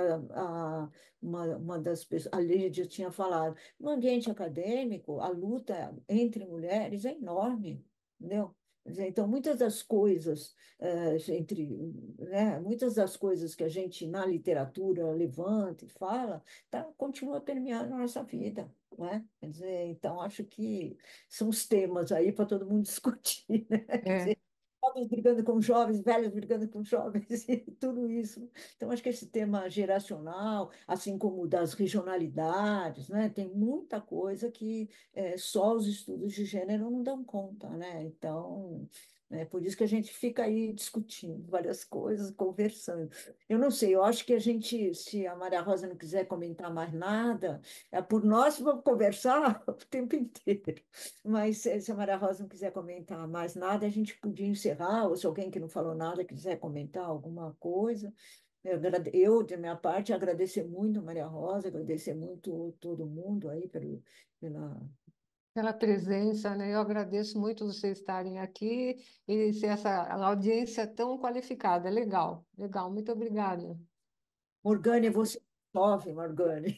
uma das pessoas, a Lídia tinha falado, no ambiente acadêmico, a luta entre mulheres é enorme, entendeu? Quer dizer, então, muitas das coisas muitas das coisas que a gente na literatura levanta e fala, continua permeando a nossa vida, né? Quer dizer, então acho que são os temas aí para todo mundo discutir, né? Quer É, dizer, jovens brigando com jovens, velhos brigando com jovens e tudo isso. Então acho que esse tema geracional, assim como o das regionalidades, né? Tem muita coisa que só os estudos de gênero não dão conta, né? Então é por isso que a gente fica aí discutindo várias coisas, conversando. Eu não sei, eu acho que a gente, se a Maria Rosa não quiser comentar mais nada, por nós vamos conversar o tempo inteiro. Mas se a Maria Rosa não quiser comentar mais nada, a gente podia encerrar, ou se alguém que não falou nada quiser comentar alguma coisa. Eu, de minha parte, agradecer muito a Maria Rosa, agradecer muito todo mundo aí pela. pela presença, né? Eu agradeço muito vocês estarem aqui e ser essa audiência tão qualificada. Legal, legal. Muito obrigada. Morgane, você é jovem, Morgane.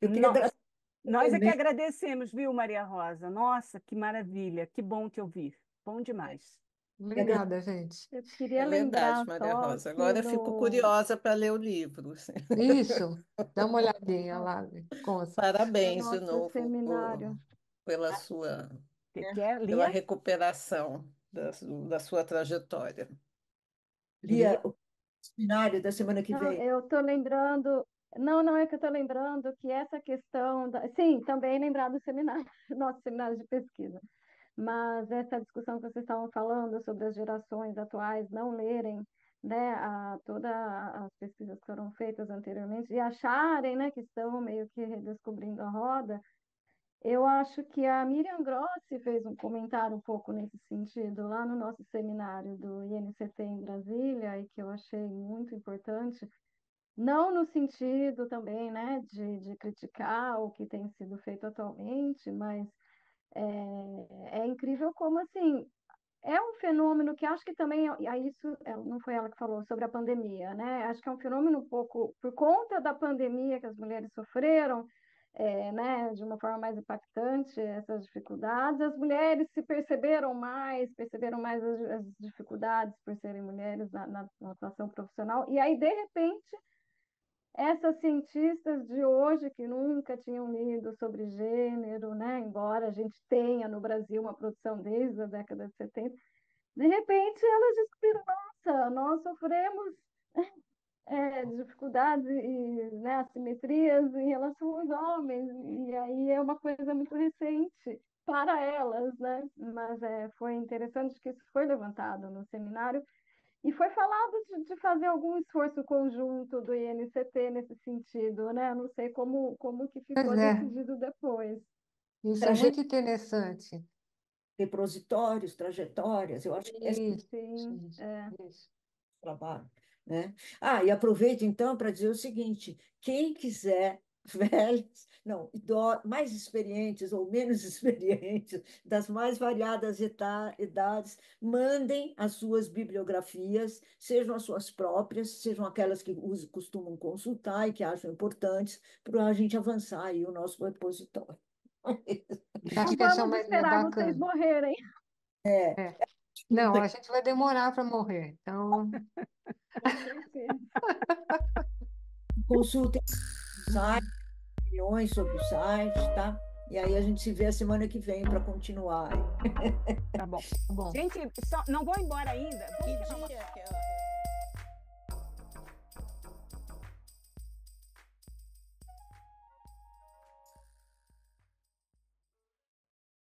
Eu queria Nó- agradecer Nós é que também. agradecemos, viu, Maria Rosa? Nossa, que maravilha, que bom te ouvir. Bom demais. Obrigada, gente. Eu queria É verdade, lembrar Maria só Rosa. que Agora eu fico no, curiosa para ler o livro. Isso, dá uma olhadinha lá, Consta. no Parabéns de nosso novo seminário, pela sua, Você quer, pela Lia? recuperação da sua trajetória. Lia? Lia, o seminário da semana que não, vem. eu estou lembrando, não é que eu estou lembrando que essa questão, sim, também lembrar do seminário, nosso seminário de pesquisa, mas essa discussão que vocês estavam falando sobre as gerações atuais não lerem, né, todas as pesquisas que foram feitas anteriormente e acharem, né, que estão meio que redescobrindo a roda. Eu acho que a Miriam Grossi fez um comentário um pouco nesse sentido lá no nosso seminário do INCT em Brasília e que eu achei muito importante, não no sentido também, né, de criticar o que tem sido feito atualmente, mas é incrível como, assim, é um fenômeno que acho que também, aí isso não foi ela que falou sobre a pandemia, né? Acho que é um fenômeno um pouco por conta da pandemia que as mulheres sofreram, né, de uma forma mais impactante essas dificuldades. As mulheres se perceberam mais as dificuldades por serem mulheres na atuação profissional. E aí, de repente, essas cientistas de hoje que nunca tinham lido sobre gênero, né, embora a gente tenha no Brasil uma produção desde a década de 70, de repente elas descobriram, nossa, nós sofremos dificuldades e, né, assimetrias em relação aos homens, e aí é uma coisa muito recente para elas, né? Mas foi interessante que isso foi levantado no seminário e foi falado de fazer algum esforço conjunto do INCT nesse sentido, né? Não sei como que Pois ficou é, decidido depois. isso é muito interessante. Repositórios, trajetórias, eu acho que esse Isso, Sim, isso, isso. trabalho, né? Ah, e aproveito então para dizer o seguinte: quem quiser, velhos, não, mais experientes ou menos experientes, das mais variadas idades, mandem as suas bibliografias, sejam as suas próprias, sejam aquelas que costumam consultar e que acham importantes, para a gente avançar aí o nosso repositório. Acho não que essa é vamos uma ideia esperar vocês bacana. morrerem. É. Não, a gente vai demorar para morrer. Então, Com certeza. Consultem o site, opiniões sobre o site, tá? E aí a gente se vê a semana que vem para continuar aí. Tá bom. tá bom. Gente, não vou embora ainda. Que Vamos dia que é?